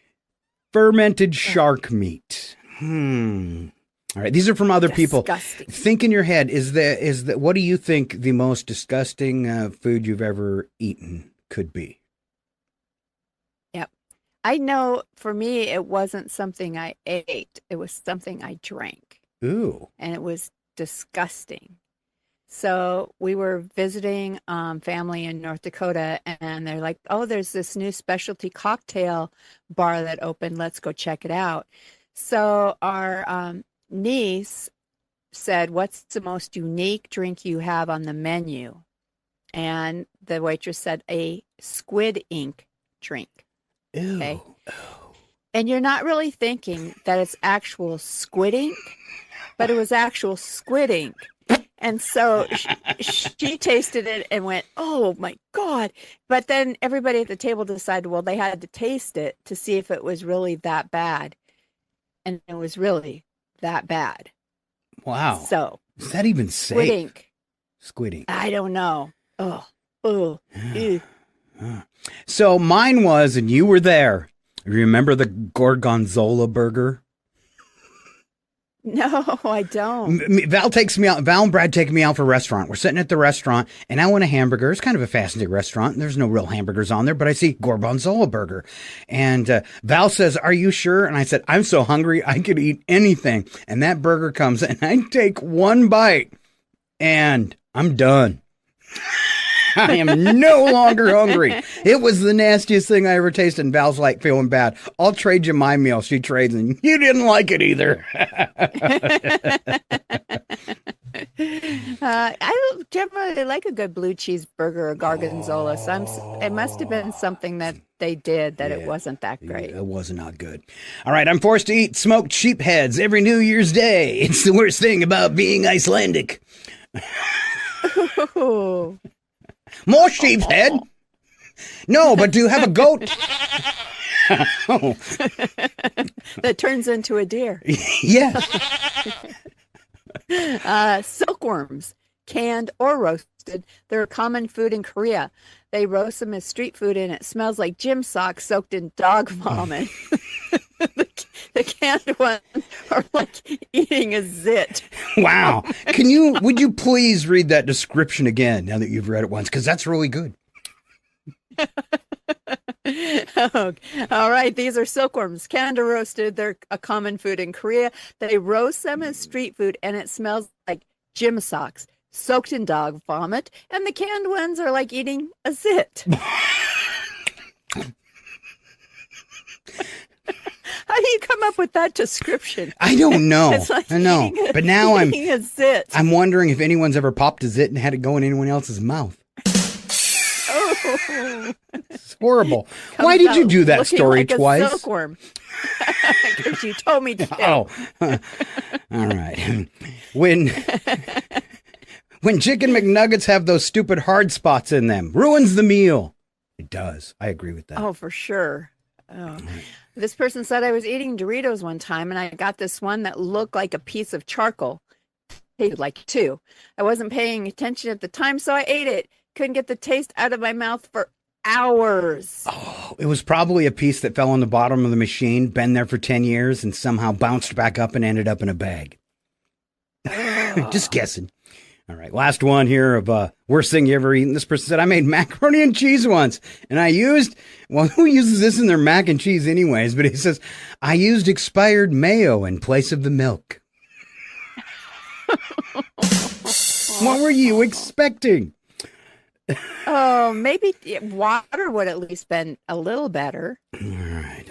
Fermented shark meat. All right, these are from other people. Think in your head, what do you think the most disgusting food you've ever eaten could be? Yep. I know for me, it wasn't something I ate. It was something I drank. Ooh. And it was disgusting. So we were visiting family in North Dakota, and they're like, oh, there's this new specialty cocktail bar that opened. Let's go check it out. So our niece said, what's the most unique drink you have on the menu? And the waitress said, a squid ink drink. Ew. Okay. And you're not really thinking that it's actual squid ink, but it was actual squid ink. And so she tasted it and went, oh my God. But then everybody at the table decided, well, they had to taste it to see if it was really that bad. And it was really that bad. Wow. So is that even safe? Squid ink. Squid ink. I don't know. Oh. So mine was, and you were there. Remember the Gorgonzola burger? No, I don't. Val and Brad take me out for a restaurant. We're sitting at the restaurant, and I want a hamburger. It's kind of a fascinating restaurant. There's no real hamburgers on there, but I see Gorgonzola burger. And Val says, are you sure? And I said, I'm so hungry, I could eat anything. And that burger comes, and I take one bite, and I'm done. I am no longer hungry. It was the nastiest thing I ever tasted. And Val's like feeling bad. I'll trade you my meal. She trades, and you didn't like it either. I generally like a good blue cheeseburger or gorgonzola. So it must have been something that they did that it wasn't that great. It was not good. All right, I'm forced to eat smoked sheep heads every New Year's Day. It's the worst thing about being Icelandic. More sheep's head? No, but do you have a goat? Oh. That turns into a deer. Yes. Silkworms, canned or roasted, they're a common food in Korea. They roast them as street food, and it smells like gym socks soaked in dog vomit. The canned ones are like eating a zit. Wow. Would you please read that description again now that you've read it once? Because that's really good. Oh, all right, these are silkworms, canned or roasted. They're a common food in Korea. They roast them as street food, and it smells like gym socks soaked in dog vomit. And the canned ones are like eating a zit. How do you come up with that description? I don't know. It's like I know, but now eating a zit. I'm wondering if anyone's ever popped a zit and had it go in anyone else's mouth. Oh. It's horrible. Why did you do that story like twice? A silkworm. Because you told me to. Oh, all right. When Chicken McNuggets have those stupid hard spots in them, ruins the meal. It does. I agree with that. Oh, for sure. Oh. This person said I was eating Doritos one time, and I got this one that looked like a piece of charcoal. Tasted like two. I wasn't paying attention at the time, so I ate it. Couldn't get the taste out of my mouth for hours. Oh, it was probably a piece that fell on the bottom of the machine, been there for 10 years, and somehow bounced back up and ended up in a bag. Just guessing. All right, last one here of worst thing you ever eaten. This person said, I made macaroni and cheese once, and who uses this in their mac and cheese anyways? But he says, I used expired mayo in place of the milk. What were you expecting? Oh, maybe water would at least been a little better. All right.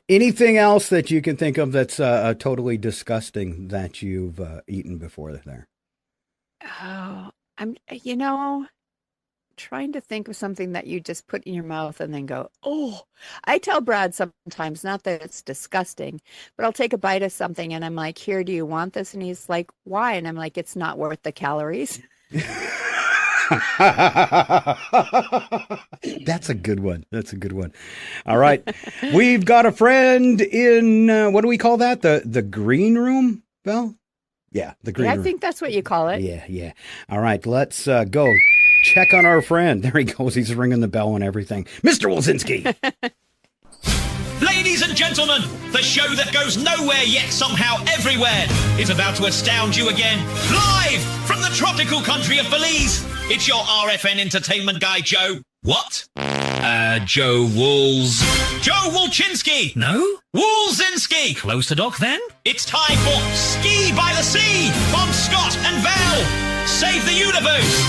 Anything else that you can think of that's totally disgusting that you've eaten before there? Oh, I'm trying to think of something that you just put in your mouth and then go, oh. I tell Brad sometimes, not that it's disgusting, but I'll take a bite of something and I'm like, here, do you want this? And he's like, why? And I'm like, it's not worth the calories. That's a good one. All right. We've got a friend in, what do we call that? The green room, Belle? Yeah, the green room. I think that's what you call it. Yeah. All right, let's go check on our friend. There he goes. He's ringing the bell and everything. Mr. Wilczynski. Ladies and gentlemen, the show that goes nowhere yet somehow everywhere is about to astound you again. Live from the tropical country of Belize, it's your RFN entertainment guy, Joe. What? Joe Wools. Joe Wolczynski. No? Woolzinski. Closer, Doc, then. It's time for Ski by the Sea from Scott and Val. Save the universe.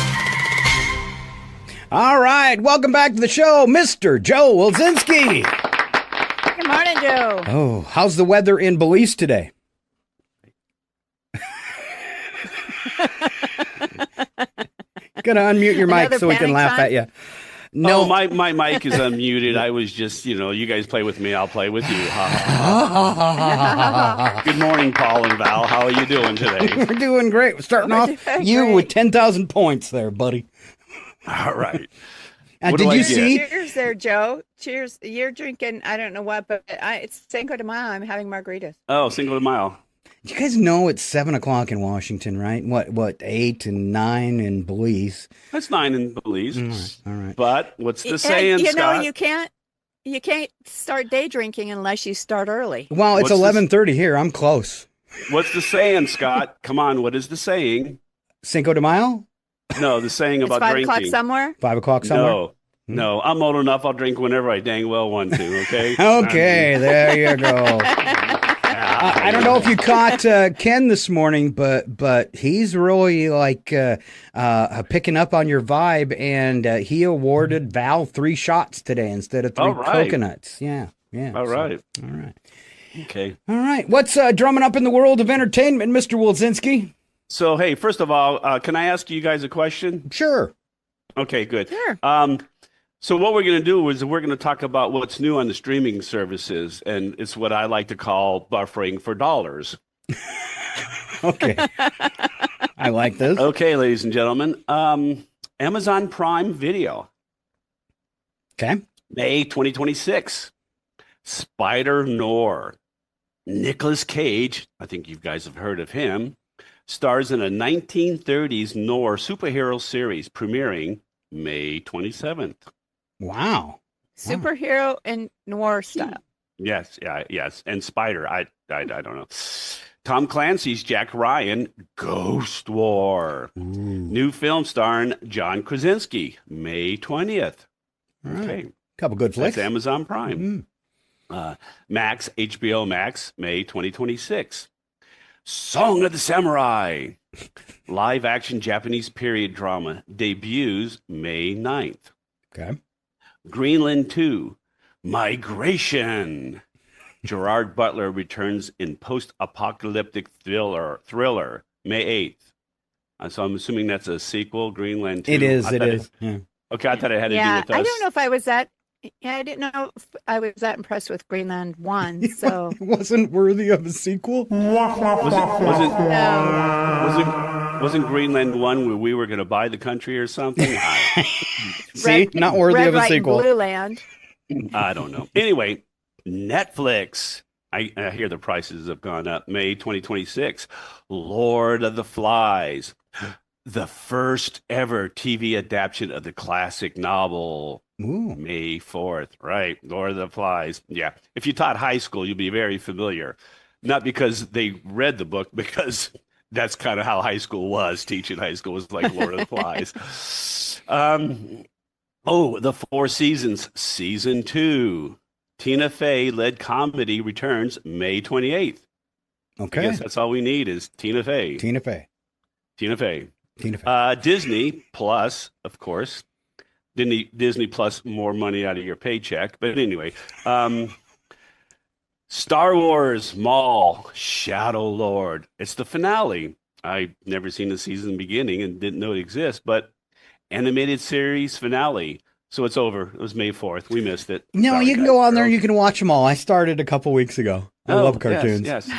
All right, welcome back to the show, Mr. Joe Wilczynski. Good morning, Joe. Oh, how's the weather in Belize today? Gonna unmute your mic so we can laugh at you. No, my mic is unmuted. I was just, you guys play with me, I'll play with you. Good morning, Paul and Val. How are you doing today? We're doing great. We're starting off with 10,000 points there, buddy. All right. Did you see? Cheers there, Joe. Cheers. You're drinking, I don't know what, but it's Cinco de Mayo. I'm having margaritas. Oh, Cinco de Mayo. You guys know it's 7 o'clock in Washington, right? What, 8 and 9 in Belize? That's 9 in Belize. All right. But what's the saying, Scott? You can't start day drinking unless you start early. Well, it's 11:30 here. I'm close. What's the saying, Scott? Come on, what is the saying? Cinco de Mayo? No, the saying about 5 drinking. 5 o'clock somewhere? 5 o'clock somewhere? No, I'm old enough. I'll drink whenever I dang well want to, okay? Okay, there you go. I don't know if you caught Ken this morning, but he's really picking up on your vibe, and he awarded Val 3 shots today instead of 3 coconuts. Yeah. All right. Okay. All right. What's drumming up in the world of entertainment, Mr. Wilczynski? So, hey, first of all, can I ask you guys a question? Sure. Okay, good. Sure. So what we're going to do is we're going to talk about what's new on the streaming services, and it's what I like to call buffering for dollars. Okay. I like this. Okay, ladies and gentlemen. Amazon Prime Video. Okay. May 2026. Spider Noir. Nicolas Cage, I think you guys have heard of him, stars in a 1930s noir superhero series premiering May 27th. Wow. Superhero and noir style. Yes, yes. And Spider, I don't know. Tom Clancy's Jack Ryan, Ghost War. New film starring John Krasinski, May 20th. All right. Okay. Couple good flicks. That's Amazon Prime. Max, HBO Max, May 2026. Song of the Samurai, live action Japanese period drama, debuts May 9th. Okay. Greenland 2, Migration. Gerard Butler returns in post-apocalyptic thriller, May 8th. So I'm assuming that's a sequel, Greenland 2. It is. Yeah. Okay, I thought it had to do Yeah, with us. I don't know if I was that. Yeah, I didn't know if I was that impressed with Greenland 1. So It wasn't worthy of a sequel. Wasn't Greenland 1 where we were going to buy the country or something? See, not worthy Red, of a White, and sequel. Blue Land. I don't know. Anyway, Netflix. I hear the prices have gone up. May 2026. Lord of the Flies. The first ever TV adaptation of the classic novel. Ooh. May 4th. Right. Lord of the Flies. Yeah. If you taught high school, you'd be very familiar. Not because they read the book, because that's kind of how high school was. Teaching high school was like Lord of the Flies. The Four Seasons, Season 2. Tina Fey led comedy returns May 28th. Okay. I guess that's all we need is Tina Fey. Tina Fey. Disney Plus, of course. Disney Plus, more money out of your paycheck. But anyway, Star Wars Maul, Shadow Lord. It's the finale. I've never seen the season beginning and didn't know it exists, but animated series finale. So it's over. It was May 4th. We missed it. No, Sorry, you can guys, go on there girls. and you can watch them all. I started a couple weeks ago. I love cartoons. Yes.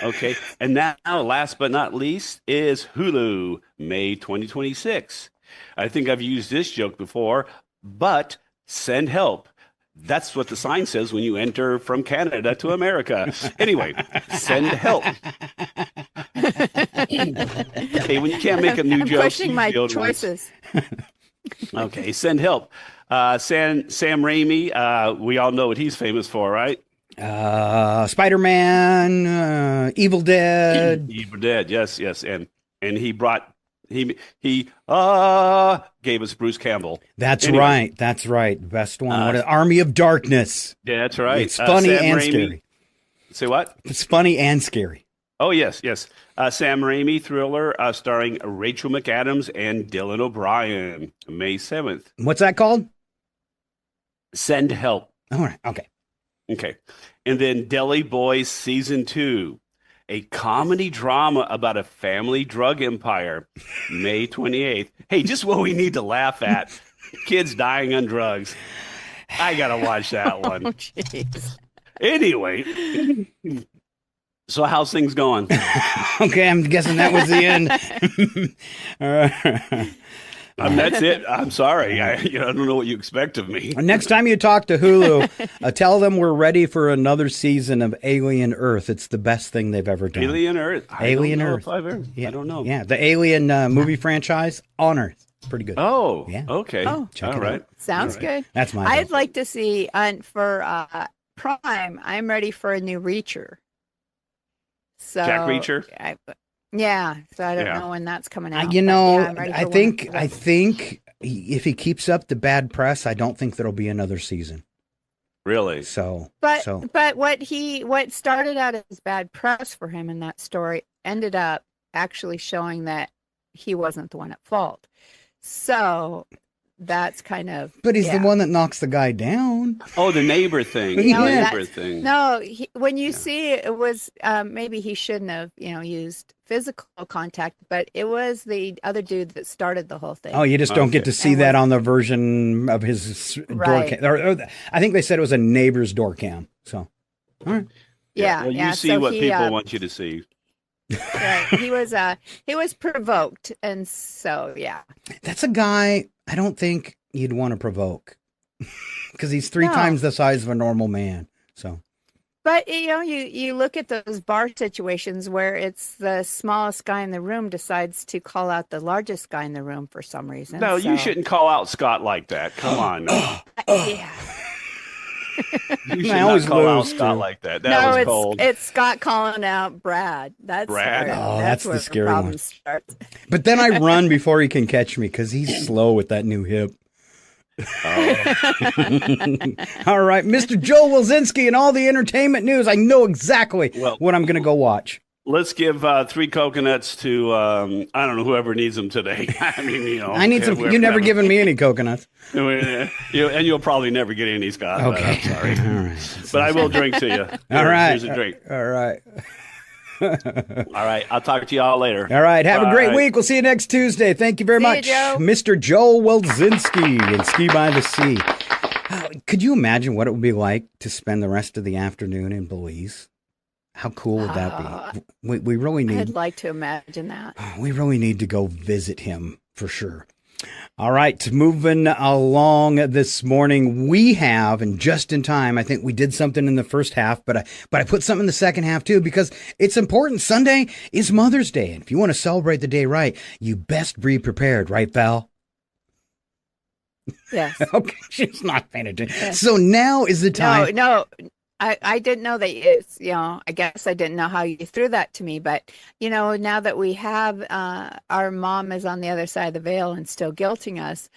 Okay. And now, last but not least, is Hulu, May 2026. I think I've used this joke before, but send help. That's what the sign says when you enter from Canada to America. Anyway, send help. Okay, when you can't make a new I'm joke, pushing use my the old ones. choices. Okay, send help. Sam Raimi, we all know what he's famous for, right? Spider-Man, Evil Dead. Evil Dead, yes, and he gave us Bruce Campbell. That's Anyway. right. That's right. Best one. What Army of Darkness. Yeah, that's right. It's funny Sam and Raimi. scary. Say what? It's funny and scary. Oh, yes. Sam Raimi thriller starring Rachel McAdams and Dylan O'Brien, May 7th. What's that called? Send help. All right. Okay. Okay. And then Deli Boys Season 2, a comedy drama about a family drug empire, May 28th. Hey, just what we need to laugh at. Kids dying on drugs. I got to watch that one. Oh, jeez. Anyway, so how's things going? Okay, I'm guessing that was the end. All right. That's it. I'm sorry. I don't know what you expect of me. Next time you talk to Hulu, tell them we're ready for another season of Alien Earth. It's the best thing they've ever done. Alien Earth. Alien Earth. I don't know. Yeah, the Alien movie franchise on Earth. Pretty good. Oh, yeah. Okay. Oh, check all it right. out. Sounds good. That's my. I'd like to see for Prime. I'm ready for a new Reacher. So Jack Reacher? Yeah. So I don't Yeah. know when that's coming out. You but know, yeah, I'm ready I for think one. I think if he keeps up the bad press, I don't think there'll be another season. Really? So, But what started out as bad press for him in that story ended up actually showing that he wasn't the one at fault. So that's kind of. But he's yeah. the one that knocks the guy down. Oh, the neighbor thing. Yeah. The No, neighbor thing. No, when you see it was maybe he shouldn't have used physical contact, but it was the other dude that started the whole thing. Oh, you just don't get to see And that on the version of his door Right. cam. Or I think they said it was a neighbor's door cam. So, all right. Yeah, Well, you yeah. see So what he, people want you to see. Right. He was provoked, and so yeah. That's a guy I don't think you'd want to provoke because he's three No. times the size of a normal man. So. But you look at those bar situations where it's the smallest guy in the room decides to call out the largest guy in the room for some reason. No, so. you shouldn't call out Scott like that. Come on. Yeah. You should not call out Scott like that. That was cold. It's Scott calling out Brad. That's Brad. That's where the scary problem one. starts. But then I run before he can catch me because he's slow with that new hip. All right, Mr. Joel Wilzinski and all the entertainment news. I know exactly what I'm going to go watch. Let's give 3 coconuts to I don't know, whoever needs them today. I mean, I need some. You never given me any coconuts, and you'll probably never get any, Scott. Okay, I'm sorry. All right, but I will drink to you. All right, here's a drink. All right. All right, I'll talk to you all later. All right, have a great week. We'll see you next Tuesday. Thank you very much, Mr. Joel Wilzinski and Ski by the Sea. Could you imagine what it would be like to spend the rest of the afternoon in Belize? How cool would that be? We really need. I'd like to imagine that. We really need to go visit him for sure. All right, moving along this morning, we have, and just in time, I think we did something in the first half, but I put something in the second half too, because it's important. Sunday is Mother's Day, and if you want to celebrate the day right, you best be prepared, right, Val? Yes. Okay, she's not paying attention. Yes. So now is the time. No. I didn't know that it's, I guess I didn't know how you threw that to me, but, now that we have, our mom is on the other side of the veil and still guilting us,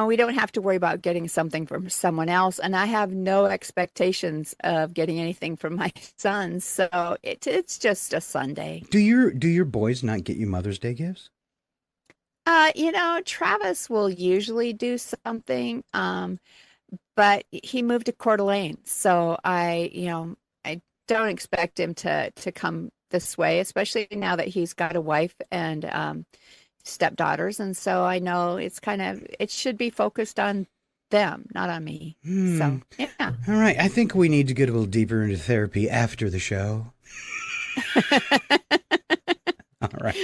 we don't have to worry about getting something from someone else. And I have no expectations of getting anything from my sons. So it's just a Sunday. Do your boys not get you Mother's Day gifts? Travis will usually do something, but he moved to Coeur d'Alene, so I don't expect him to come this way, especially now that he's got a wife and stepdaughters, and so I know it should be focused on them, not on me. So, yeah. All right, I think we need to get a little deeper into therapy after the show. All right.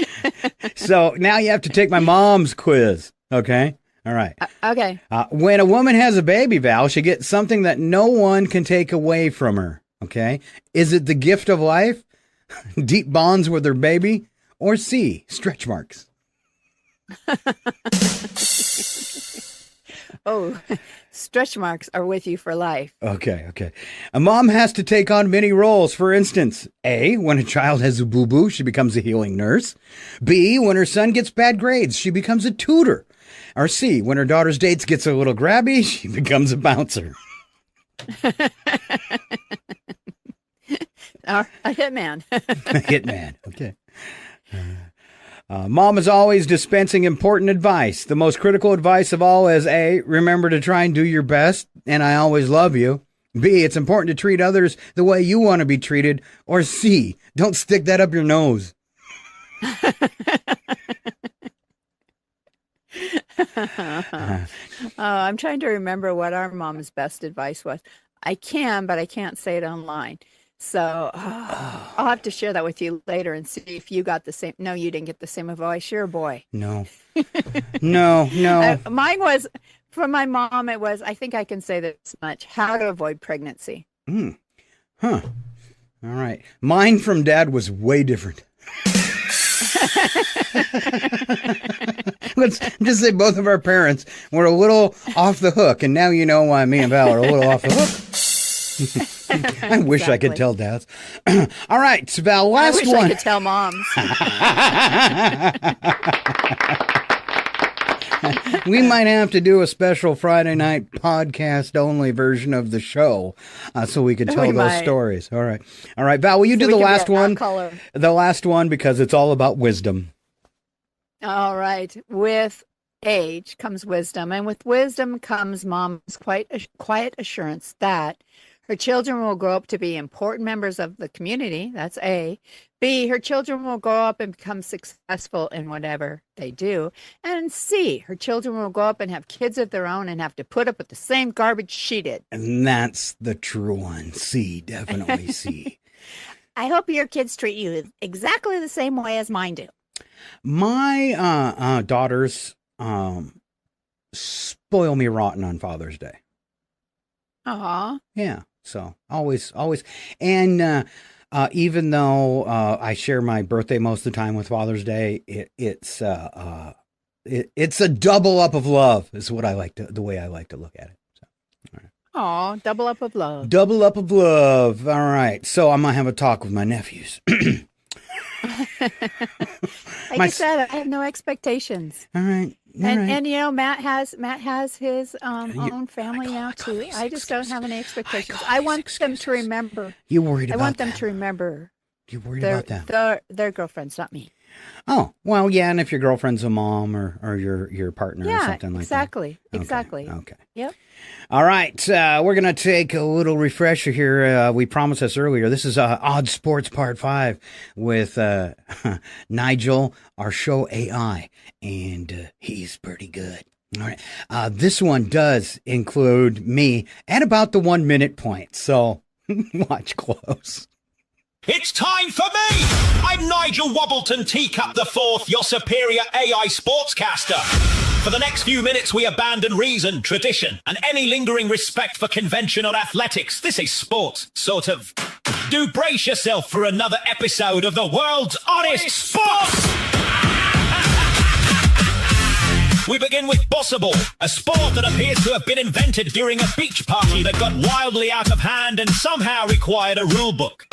So now you have to take my mom's quiz. Okay. All right. Okay. When a woman has a baby, Val, she gets something that no one can take away from her. Okay. Is it the gift of life, deep bonds with her baby, or C, stretch marks? Oh, stretch marks are with you for life. Okay. A mom has to take on many roles. For instance, A, when a child has a boo-boo, she becomes a healing nurse. B, when her son gets bad grades, she becomes a tutor. Or C, when her daughter's dates gets a little grabby, she becomes a bouncer. A hitman. A hitman, okay. Mom is always dispensing important advice. The most critical advice of all is A, remember to try and do your best, and I always love you. B, it's important to treat others the way you want to be treated. Or C, don't stick that up your nose. I'm trying to remember what our mom's best advice was. I can, but I can't say it online. So I'll have to share that with you later and see if you got the same. No, you didn't get the same advice. You're a boy. No. No. Mine was, from my mom, it was, I think I can say this much, how to avoid pregnancy. Huh. All right. Mine from Dad was way different. Let's just say both of our parents were a little off the hook, and now you know why me and Val are a little off the hook. I wish I could tell dads. All right, Val, last one. I wish I could tell moms. We might have to do a special Friday night podcast only version of the show so we could tell those stories. All right, Val, will you do the last one? The last one, because it's all about wisdom. All right. With age comes wisdom, and with wisdom comes mom's quiet assurance that her children will grow up to be important members of the community. That's A. B, her children will grow up and become successful in whatever they do. And C, her children will grow up and have kids of their own and have to put up with the same garbage she did. And that's the true one. C, definitely C. I hope your kids treat you exactly the same way as mine do. My daughters spoil me rotten on Father's Day. Aw. Yeah. So always. And even though I share my birthday most of the time with Father's Day, it's a double up of love is what the way I like to look at it. Aw, double up of love. Double up of love. All right. So I'm going to have a talk with my nephews. Like I said, I have no expectations. All right. And you know, Matt has his own family now too. I just don't have any expectations. I want them to remember. You worried about I want them that? to remember. You worried about that? Their girlfriends, not me. Oh, well, yeah, and if your girlfriend's a mom or your partner or something like that. Exactly. Okay. Yep. All right, we're going to take a little refresher here. We promised this earlier. This is Odd Sports Part 5 with Nigel, our show AI, and he's pretty good. All right, this one does include me at about the 1 minute point, so watch close. It's time for me! I'm Nigel Wobbleton Teacup IV, your superior AI sportscaster. For the next few minutes, we abandon reason, tradition, and any lingering respect for conventional athletics. This is sport, sort of. Do brace yourself for another episode of the world's honest sport! We begin with Bossable, a sport that appears to have been invented during a beach party that got wildly out of hand and somehow required a rule book.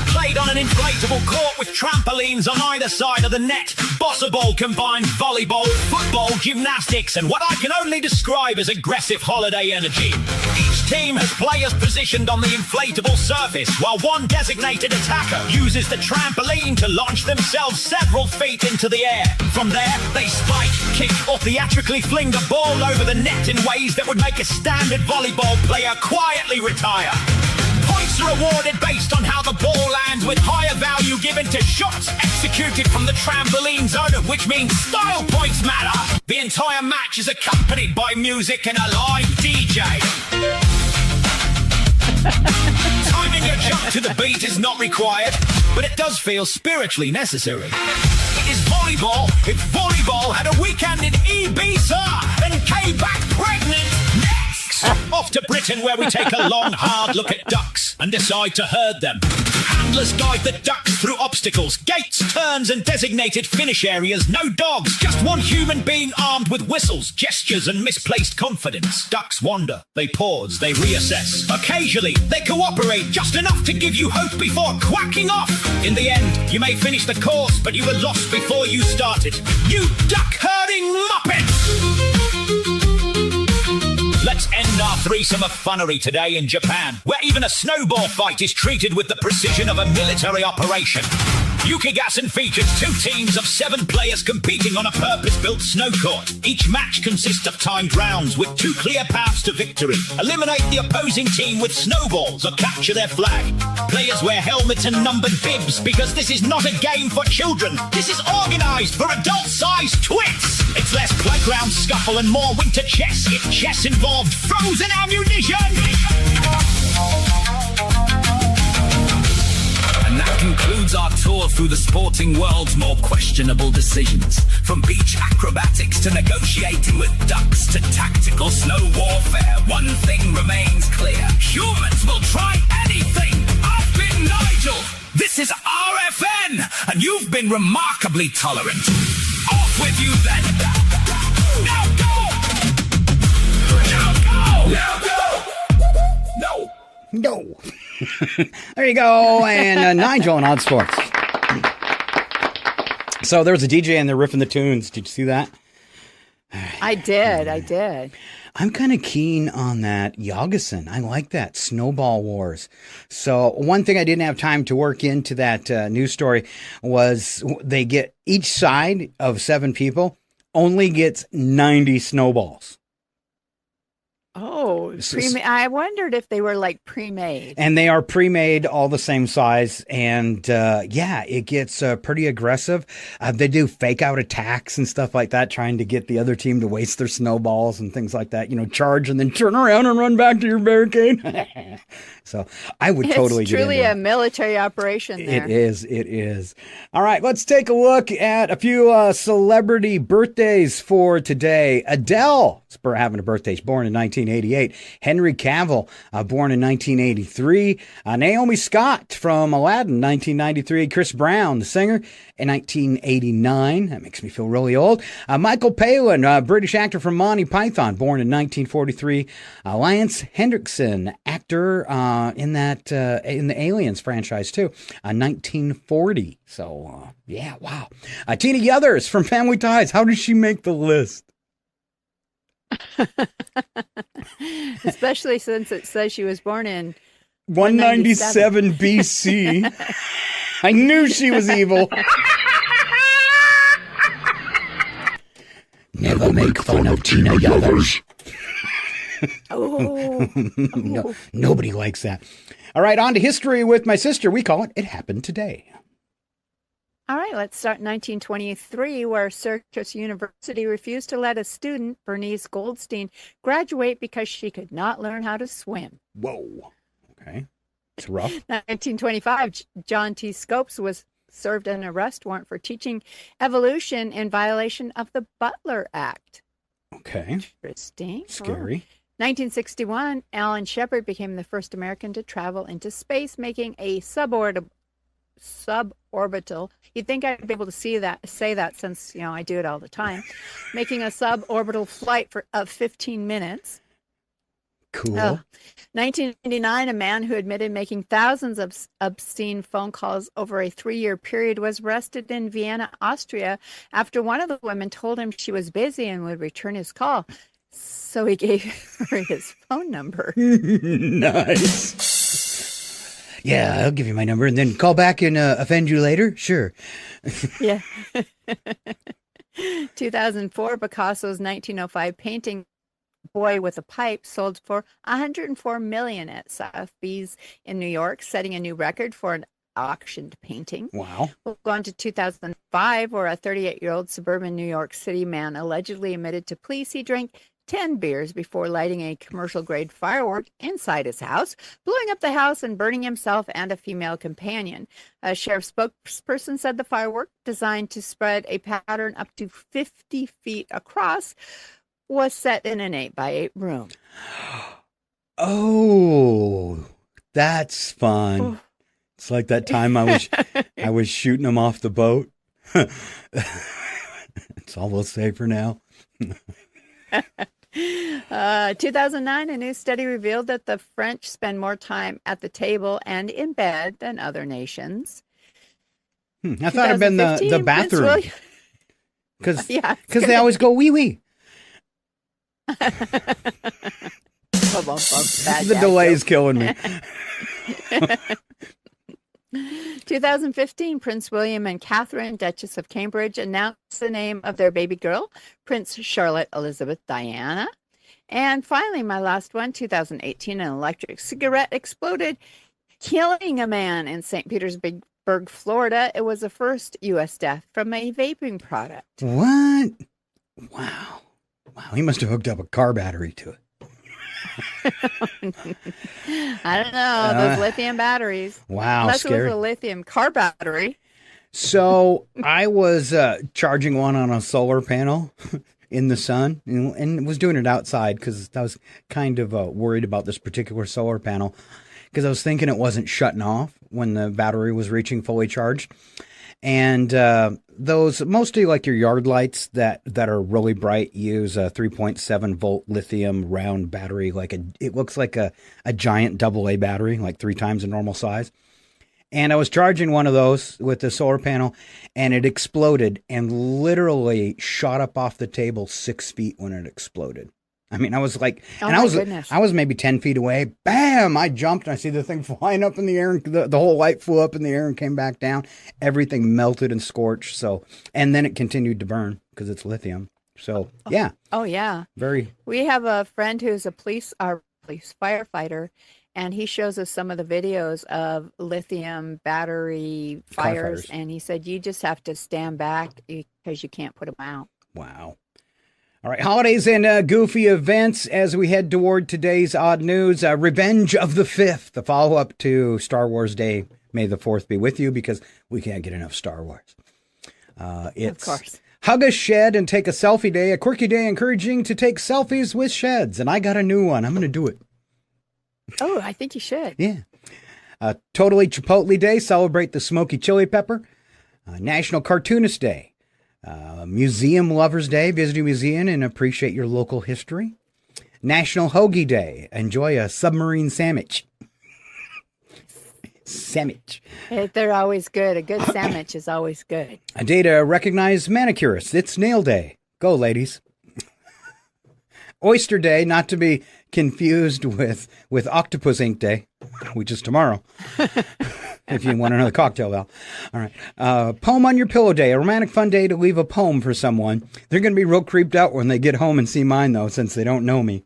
Played on an inflatable court with trampolines on either side of the net, Bossable combines volleyball, football, gymnastics, and what I can only describe as aggressive holiday energy. Each team has players positioned on the inflatable surface, while one designated attacker uses the trampoline to launch themselves several feet into the air. From there, they spike, kick, or theatrically fling the ball over the net in ways that would make a standard volleyball player quietly retire. Points are awarded based on how the ball lands, with higher value given to shots executed from the trampoline zone, which means style points matter. The entire match is accompanied by music and a live DJ. Timing your jump to the beat is not required, but it does feel spiritually necessary. It is volleyball if volleyball had a weekend in Ibiza and came back pregnant. Off to Britain, where we take a long, hard look at ducks and decide to herd them. Handlers guide the ducks through obstacles, gates, turns, and designated finish areas. No dogs, just one human being armed with whistles, gestures, and misplaced confidence. Ducks wander, they pause, they reassess. Occasionally, they cooperate just enough to give you hope before quacking off. In the end, you may finish the course, but you were lost before you started. You duck-herding muppets! Let's end our threesome of funnery today in Japan, where even a snowball fight is treated with the precision of a military operation. Yukigassen features 2 teams of 7 players competing on a purpose-built snow court. Each match consists of timed rounds with 2 clear paths to victory. Eliminate the opposing team with snowballs or capture their flag. Players wear helmets and numbered bibs because this is not a game for children. This is organised for adult-sized twits. It's less playground scuffle and more winter chess if chess involved frozen ammunition. And that concludes our tour through the sporting world's more questionable decisions. From beach acrobatics to negotiating with ducks to tactical snow warfare, one thing remains clear. Humans will try anything. I've been Nigel. This is RFN, and you've been remarkably tolerant. Off with you then. Now go! Now go! Now go! No! There you go, and Nigel on Odd Sports. So there was a DJ and they're riffing the tunes. Did you see that? I did. I'm kind of keen on that Yagasen. I like that. Snowball Wars. So one thing I didn't have time to work into that news story was they get each side of 7 people only gets 90 snowballs. Oh, I wondered if they were like pre-made. And they are pre-made, all the same size. And yeah, it gets pretty aggressive. They do fake out attacks and stuff like that, trying to get the other team to waste their snowballs and things like that. You know, charge and then turn around and run back to your barricade. So I would totally get into it. It's truly a military operation there. It is. It is. All right, let's take a look at a few celebrity birthdays for today. Adele is having a birthday. She's born in 1988. Henry Cavill, born in 1983. Naomi Scott from Aladdin, 1993. Chris Brown, the singer, in 1989. That makes me feel really old. Michael Palin, British actor from Monty Python, born in 1943. Lance Hendrickson, actor in the Aliens franchise too, 1940. So yeah, wow. Tina Yothers from Family Ties. How did she make the list? Especially since it says she was born in 197 BC. I knew she was evil. Never make fun of Tina Yothers. Oh. No, nobody likes that. All right, on to history with my sister. We call it It Happened Today. All right, let's start in 1923, where Syracuse University refused to let a student, Bernice Goldstein, graduate because she could not learn how to swim. Whoa. Okay. It's rough. 1925, John T. Scopes was served an arrest warrant for teaching evolution in violation of the Butler Act. Okay. Interesting. Scary. 1961, Alan Shepard became the first American to travel into space, making a suborbital. You'd think I'd be able to say that since, you know, I do it all the time. Making a suborbital flight of 15 minutes. Cool. 1999, a man who admitted making thousands of obscene phone calls over a 3-year period was arrested in Vienna, Austria, after one of the women told him she was busy and would return his call. So he gave her his phone number. Nice. Yeah, I'll give you my number and then call back and offend you later. Sure. Yeah. 2004, Picasso's 1905 painting Boy with a Pipe sold for $104 million at Sotheby's in New York, setting a new record for an auctioned painting. Wow. We'll go on to 2005, where a 38-year-old suburban New York City man allegedly admitted to police he drank 10 beers before lighting a commercial-grade firework inside his house, blowing up the house and burning himself and a female companion. A sheriff's spokesperson said the firework, designed to spread a pattern up to 50 feet across, was set in an 8x8 room. Oh, that's fun. Oh. It's like that time I was shooting them off the boat. It's all we'll say for now. 2009, a new study revealed that the French spend more time at the table and in bed than other nations. I thought it'd been the bathroom. Because they always go wee-wee. The delay is killing me. 2015, Prince William and Catherine, Duchess of Cambridge, announced the name of their baby girl, Prince Charlotte Elizabeth Diana. And finally, my last one, 2018, an electric cigarette exploded, killing a man in St. Petersburg, Florida. It was the first U.S. death from a vaping product. What? Wow. He must have hooked up a car battery to it. I don't know. Those lithium batteries. Wow, unless scary. It was a lithium car battery. So I was charging one on a solar panel in the sun and was doing it outside because I was kind of worried about this particular solar panel because I was thinking it wasn't shutting off when the battery was reaching fully charged. And those, mostly like your yard lights that are really bright, use a 3.7 volt lithium round battery. It looks like a giant AA battery, like 3 times the normal size. And I was charging one of those with the solar panel, and it exploded and literally shot up off the table 6 feet when it exploded. I mean, I was like, I was maybe 10 feet away. Bam! I jumped and I see the thing flying up in the air, and the whole light flew up in the air and came back down. Everything melted and scorched. And then it continued to burn because it's lithium. So, yeah. Oh, yeah. Very. We have a friend who's a police firefighter, and he shows us some of the videos of lithium battery fires. And he said, you just have to stand back because you can't put them out. Wow. All right, holidays and goofy events as we head toward today's odd news. Revenge of the 5th, the follow-up to Star Wars Day. May the 4th be with you, because we can't get enough Star Wars. It's of course. Hug a Shed and Take a Selfie Day, a quirky day encouraging to take selfies with sheds. And I got a new one. I'm going to do it. Oh, I think you should. Yeah. Totally Chipotle Day, celebrate the smoky chili pepper. National Cartoonist Day. Museum Lovers Day, visit a museum and appreciate your local history. National Hoagie Day, enjoy a submarine sandwich. Sandwich. They're always good. A good sandwich is always good. A day to recognize manicurists. It's Nail Day. Go, ladies. Oyster Day, not to be confused with Octopus Ink Day, which is tomorrow. If you want another cocktail, Val. All right. Poem on Your Pillow Day, a romantic fun day to leave a poem for someone. They're going to be real creeped out when they get home and see mine, though, since they don't know me.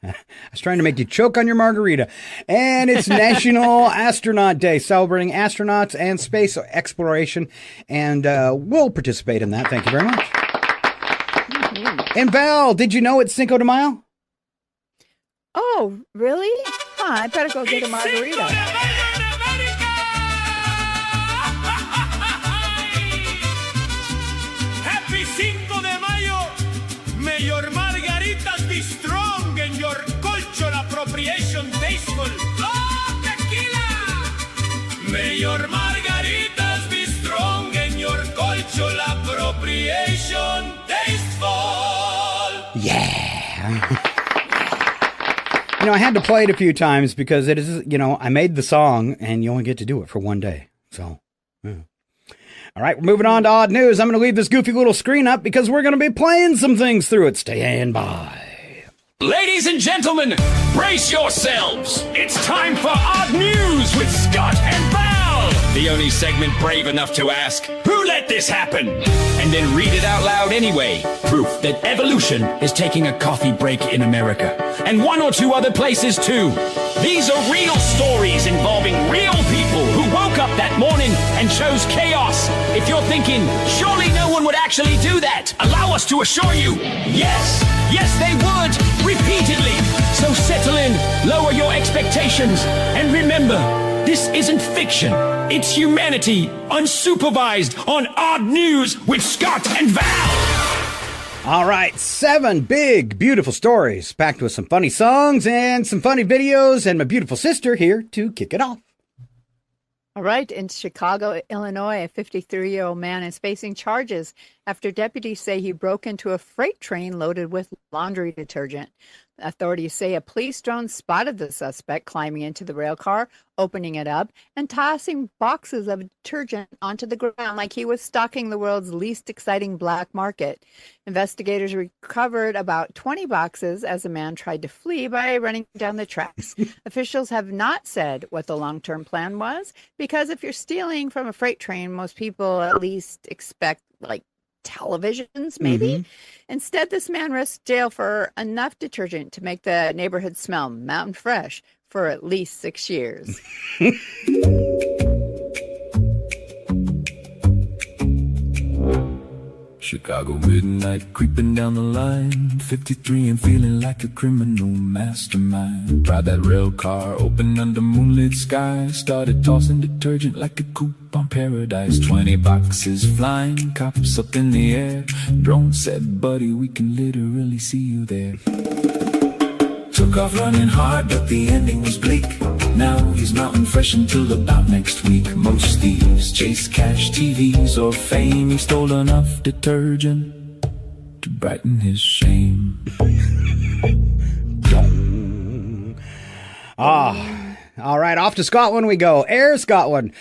I was trying to make you choke on your margarita. And it's National Astronaut Day, celebrating astronauts and space exploration. And we'll participate in that. Thank you very much. Mm-hmm. And Val, did you know it's Cinco de Mayo? Oh, really? Huh, I better go get a margarita. Happy Cinco de Mayo. May your margaritas be strong and your cultural appropriation tasteful. Oh, tequila! May your margaritas be strong and your cultural appropriation tasteful. Yeah. You know, I had to play it a few times because it is, I made the song and you only get to do it for one day. So, yeah. All right, we're moving on to odd news. I'm going to leave this goofy little screen up because we're going to be playing some things through it. Stand by. Ladies and gentlemen, brace yourselves. It's time for Odd News with Scott and Val. The only segment brave enough to ask, who let this happen? And then read it out loud anyway. Proof that evolution is taking a coffee break in America. And one or two other places too. These are real stories involving real people who woke up that morning and chose chaos. If you're thinking, surely no one would actually do that, allow us to assure you, yes. Yes, they would, repeatedly. So settle in, lower your expectations, and remember, this isn't fiction. It's humanity, unsupervised, on Odd News with Scott and Val. All right, 7 big, beautiful stories, packed with some funny songs and some funny videos, and my beautiful sister here to kick it off. All right, in Chicago, Illinois, a 53-year-old man is facing charges after deputies say he broke into a freight train loaded with laundry detergent. Authorities say a police drone spotted the suspect climbing into the rail car, opening it up, and tossing boxes of detergent onto the ground like he was stocking the world's least exciting black market. Investigators recovered about 20 boxes as the man tried to flee by running down the tracks. Officials have not said what the long-term plan was, because if you're stealing from a freight train, most people at least expect, televisions, maybe. Mm-hmm. Instead, this man risked jail for enough detergent to make the neighborhood smell mountain fresh for at least 6 years. Chicago midnight, creeping down the line, 53 and feeling like a criminal mastermind. Ride that rail car, open under moonlit sky, started tossing detergent like a coupon paradise. 20 boxes flying, cops up in the air. Drone said, buddy, we can literally see you there. Took off running hard, but the ending was bleak. Now he's mountain fresh until about next week. Most thieves chase cash, TVs, or fame. He stole enough detergent to brighten his shame. All right, off to Scotland we go. Ayr, Scotland.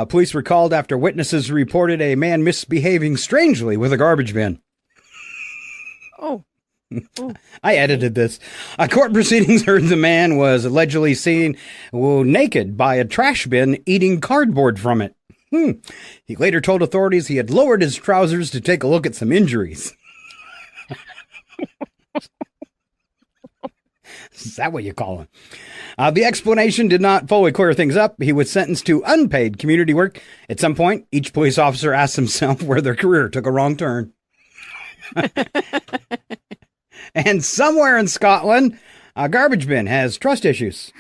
Police were called after witnesses reported a man misbehaving strangely with a garbage bin. Oh. I edited this. Court proceedings heard the man was allegedly seen naked by a trash bin eating cardboard from it. He later told authorities he had lowered his trousers to take a look at some injuries. Is that what you call him? The explanation did not fully clear things up. He was sentenced to unpaid community work. At some point, each police officer asked himself where their career took a wrong turn. And somewhere in Scotland, a garbage bin has trust issues.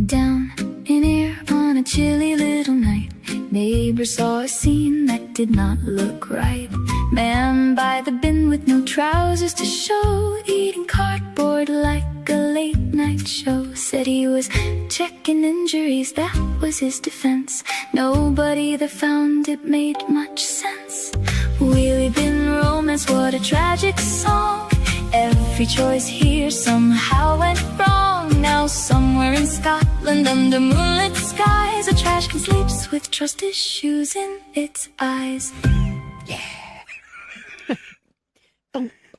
Down in here on a chilly little night, neighbors saw a scene that did not look right. Man by the bin with no trousers to show, eating cardboard like a late night show. Said he was checking injuries, that was his defense. Nobody that found it made much sense. Wheelie bin romance, what a tragic song. Every choice here somehow went wrong. Now somewhere in Scotland under moonlit skies, a trash can sleeps with trust issues in its eyes.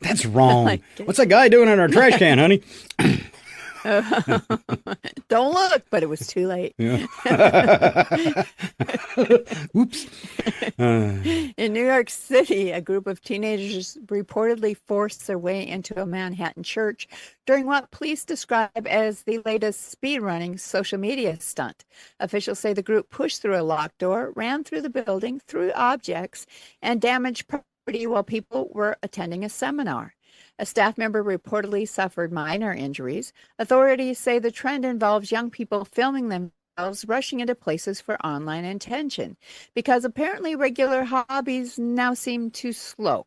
That's wrong. What's that guy doing in our trash can, honey? Don't look, but it was too late. Yeah. Oops. In New York City, a group of teenagers reportedly forced their way into a Manhattan church during what police describe as the latest speed-running social media stunt. Officials say the group pushed through a locked door, ran through the building, threw objects, and damaged property while people were attending a seminar. A staff member reportedly suffered minor injuries. Authorities say the trend involves young people filming themselves rushing into places for online attention because apparently regular hobbies now seem too slow.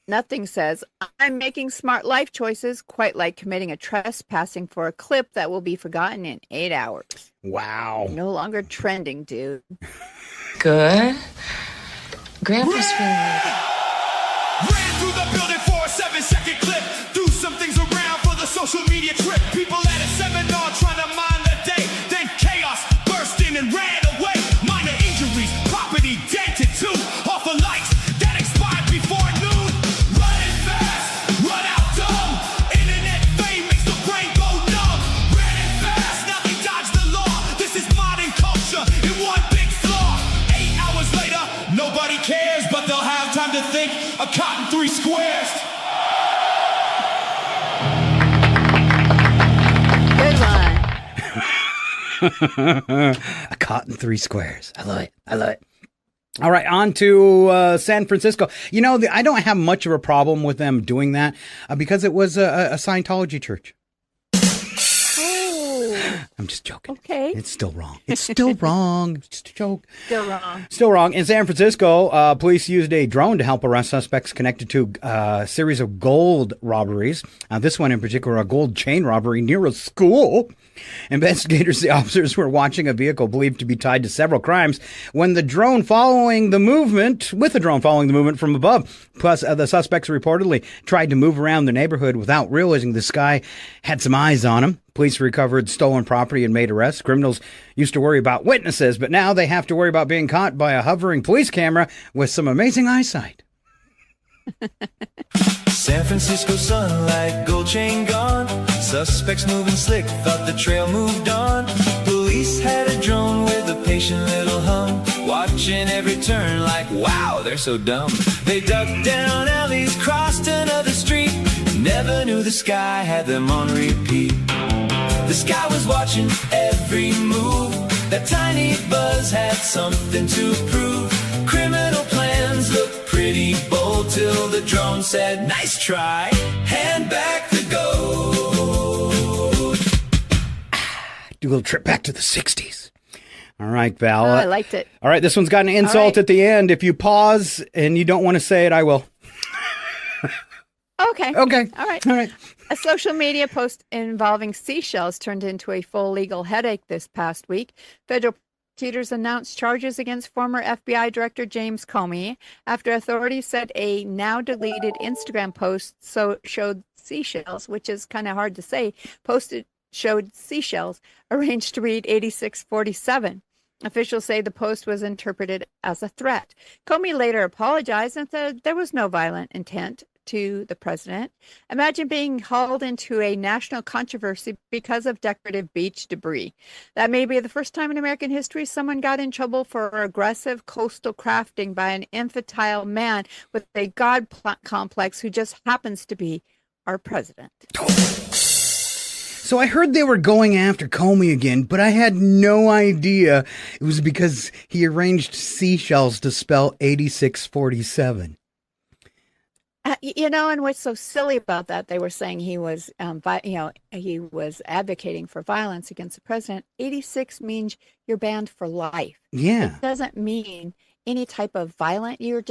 Nothing says, I'm making smart life choices, quite like committing a trespassing for a clip that will be forgotten in 8 hours. Wow. No longer trending, dude. Good. Grandpa's feeling Ran through the building for a 7-second clip. Threw some things around for the social media trip. People at a seminar trying to mind the day. Then chaos burst in and ran away. Minor injuries, property dented too. Off of lights that expired before noon. Running fast, run out dumb. Internet fame makes the brain go numb. Running fast, now they dodge the law. This is modern culture in one big flaw. 8 hours later, nobody cares, but they'll have time to think. A cotton 3 squares. Good one. A cotton 3 squares. I love it. I love it. All right, on to San Francisco. You know, I don't have much of a problem with them doing that because it was a Scientology church. I'm just joking. Okay. It's still wrong. It's still wrong. It's just a joke. Still wrong. Still wrong. In San Francisco, police used a drone to help arrest suspects connected to a series of gold robberies. This one in particular, a gold chain robbery near a school. Investigators, the officers were watching a vehicle believed to be tied to several crimes when with a drone following the movement from above. Plus, the suspects reportedly tried to move around the neighborhood without realizing the sky had some eyes on them. Police recovered stolen property and made arrests. Criminals used to worry about witnesses, but now they have to worry about being caught by a hovering police camera with some amazing eyesight. San Francisco sunlight, gold chain gone. Suspects moving slick, thought the trail moved on. Police had a drone with a patient little hum, watching every turn like, wow, they're so dumb. They ducked down alleys, crossed another street, never knew the sky had them on repeat. The sky was watching every move. That tiny buzz had something to prove. Criminal plans looked pretty bold till the drone said, nice try, hand back the gold. Do a little trip back to the 60s. All right, Val. Oh, I liked it. All right, this one's got an insult at the end. If you pause and you don't want to say it, I will. Okay. Okay. All right. All right. A social media post involving seashells turned into a full legal headache this past week. Federal prosecutors announced charges against former FBI Director James Comey after authorities said a now deleted Instagram post showed seashells, which is kind of hard to say, showed seashells arranged to read 8647. Officials say the post was interpreted as a threat. Comey later apologized and said there was no violent intent to the president. Imagine being hauled into a national controversy because of decorative beach debris. That may be the first time in American history someone got in trouble for aggressive coastal crafting by an infantile man with a god complex who just happens to be our president. So I heard they were going after Comey again, but I had no idea it was because he arranged seashells to spell 8647. And what's so silly about that, they were saying he was, he was advocating for violence against the president. 86 means you're banned for life. Yeah. It doesn't mean any type of violent. You're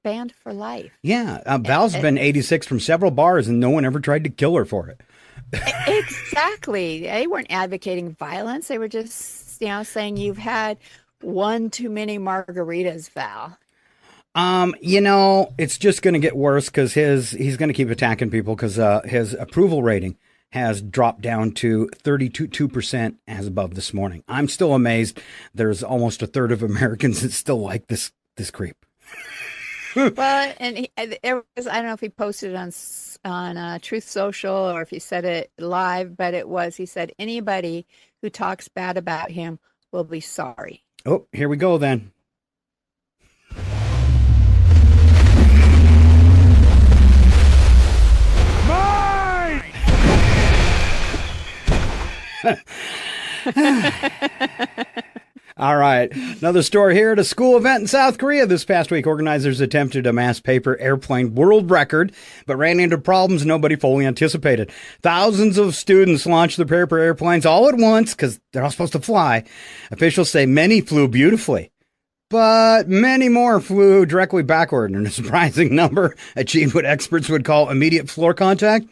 banned for life. Yeah. Val's been 86 from several bars, and no one ever tried to kill her for it. Exactly. They weren't advocating violence. They were just, saying you've had one too many margaritas, Val. It's just going to get worse because he's going to keep attacking people because his approval rating has dropped down to 32% as above this morning. I'm still amazed. There's almost a third of Americans that still like this creep. Well, and it was, I don't know if he posted it on Truth Social or if he said it live, but he said anybody who talks bad about him will be sorry. Oh, here we go then. All right. Another story here at a school event in South Korea this past week. Organizers attempted a mass paper airplane world record, but ran into problems nobody fully anticipated. Thousands of students launched their paper airplanes all at once because they're all supposed to fly. Officials say many flew beautifully, but many more flew directly backward, and a surprising number achieved what experts would call immediate floor contact.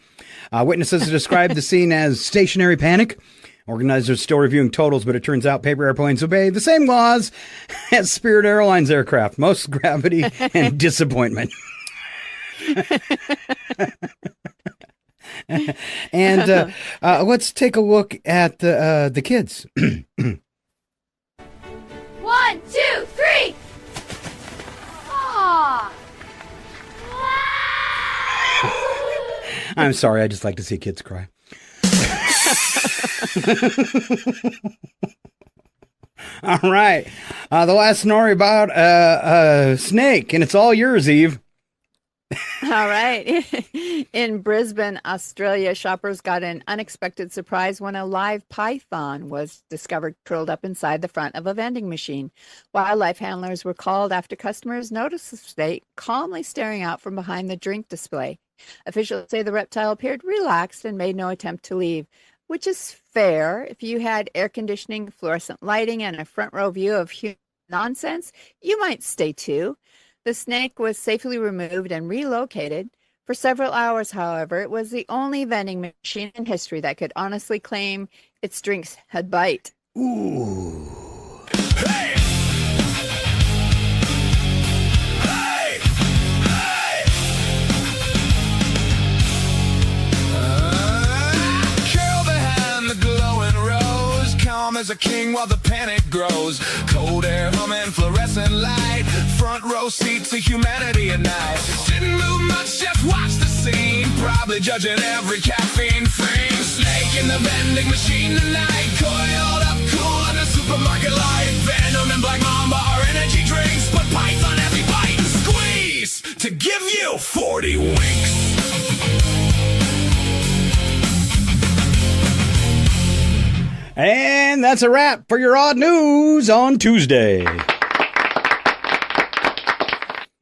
Witnesses described the scene as stationary panic. Organizers still reviewing totals, but it turns out paper airplanes obey the same laws as Spirit Airlines aircraft. Most gravity and disappointment. And let's take a look at the kids. 1, 2, 3. Aw. I'm sorry, I just like to see kids cry. All right. The last story about a snake, and it's all yours, Eve. All right. In Brisbane, Australia, shoppers got an unexpected surprise when a live python was discovered curled up inside the front of a vending machine. Wildlife handlers were called after customers noticed the snake calmly staring out from behind the drink display. Officials say the reptile appeared relaxed and made no attempt to leave, which is fair. If you had air conditioning, fluorescent lighting, and a front row view of human nonsense, you might stay too. The snake was safely removed and relocated. For several hours, however, it was the only vending machine in history that could honestly claim its drinks had bite. Ooh. Hey! Hey! Hey! Curl behind the glowing rose, calm as a king while the panic grows. Cold air humming, fluorescent light, front row seat to humanity at night. Didn't move much, just watch the scene, probably judging every caffeine fiend. Snake in the vending machine tonight, coiled up cool under supermarket light. Venom and Black Mamba are energy drinks, but Python every bite and squeeze to give you 40 winks. And that's a wrap for your odd news on Tuesday.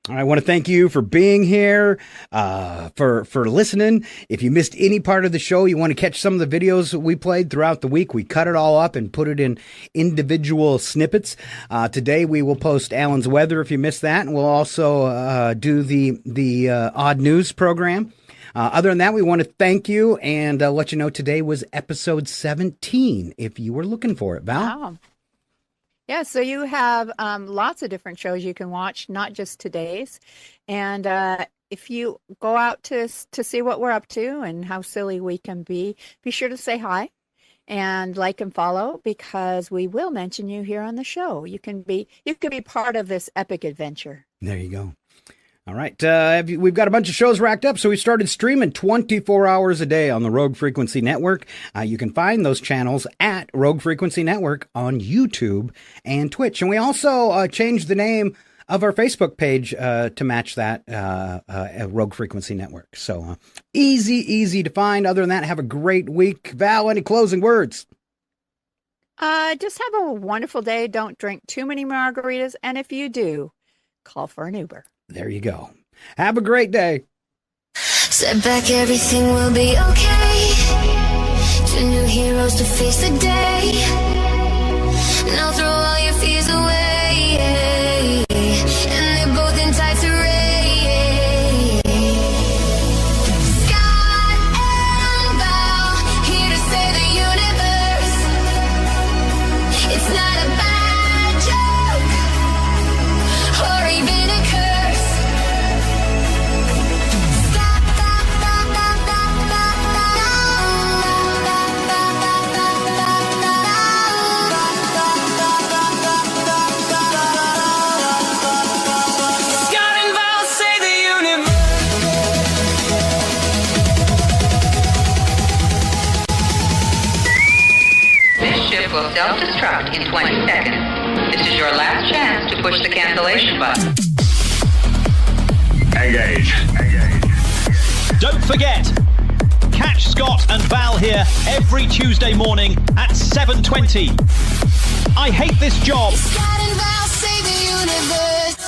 I want to thank you for being here, for listening. If you missed any part of the show, you want to catch some of the videos that we played throughout the week, we cut it all up and put it in individual snippets. Today we will post Alan's weather if you missed that, and we'll also do the odd news program. Other than that, we want to thank you and let you know today was episode 17, if you were looking for it. Val? Wow. Yeah, so you have lots of different shows you can watch, not just today's. And if you go out to see what we're up to and how silly we can be sure to say hi and like and follow, because we will mention you here on the show. You can be part of this epic adventure. There you go. All right. We've got a bunch of shows racked up, so we started streaming 24 hours a day on the Rogue Frequency Network. You can find those channels at Rogue Frequency Network on YouTube and Twitch. And we also changed the name of our Facebook page to match that Rogue Frequency Network. So easy to find. Other than that, have a great week. Val, any closing words? Just have a wonderful day. Don't drink too many margaritas. And if you do, call for an Uber. There you go. Have a great day. Step back, everything will be okay. Two new heroes to face the day. Now throw all your fears away. And they're both in tights array. Scott and Val, here to save the universe. It's not a bad joke, or even a curse. Will self-destruct in 20 seconds. This is your last chance to push the cancellation button. Engage. Don't forget, catch Scott and Val here every Tuesday morning at 7:20. I hate this job. Scott and Val save the universe.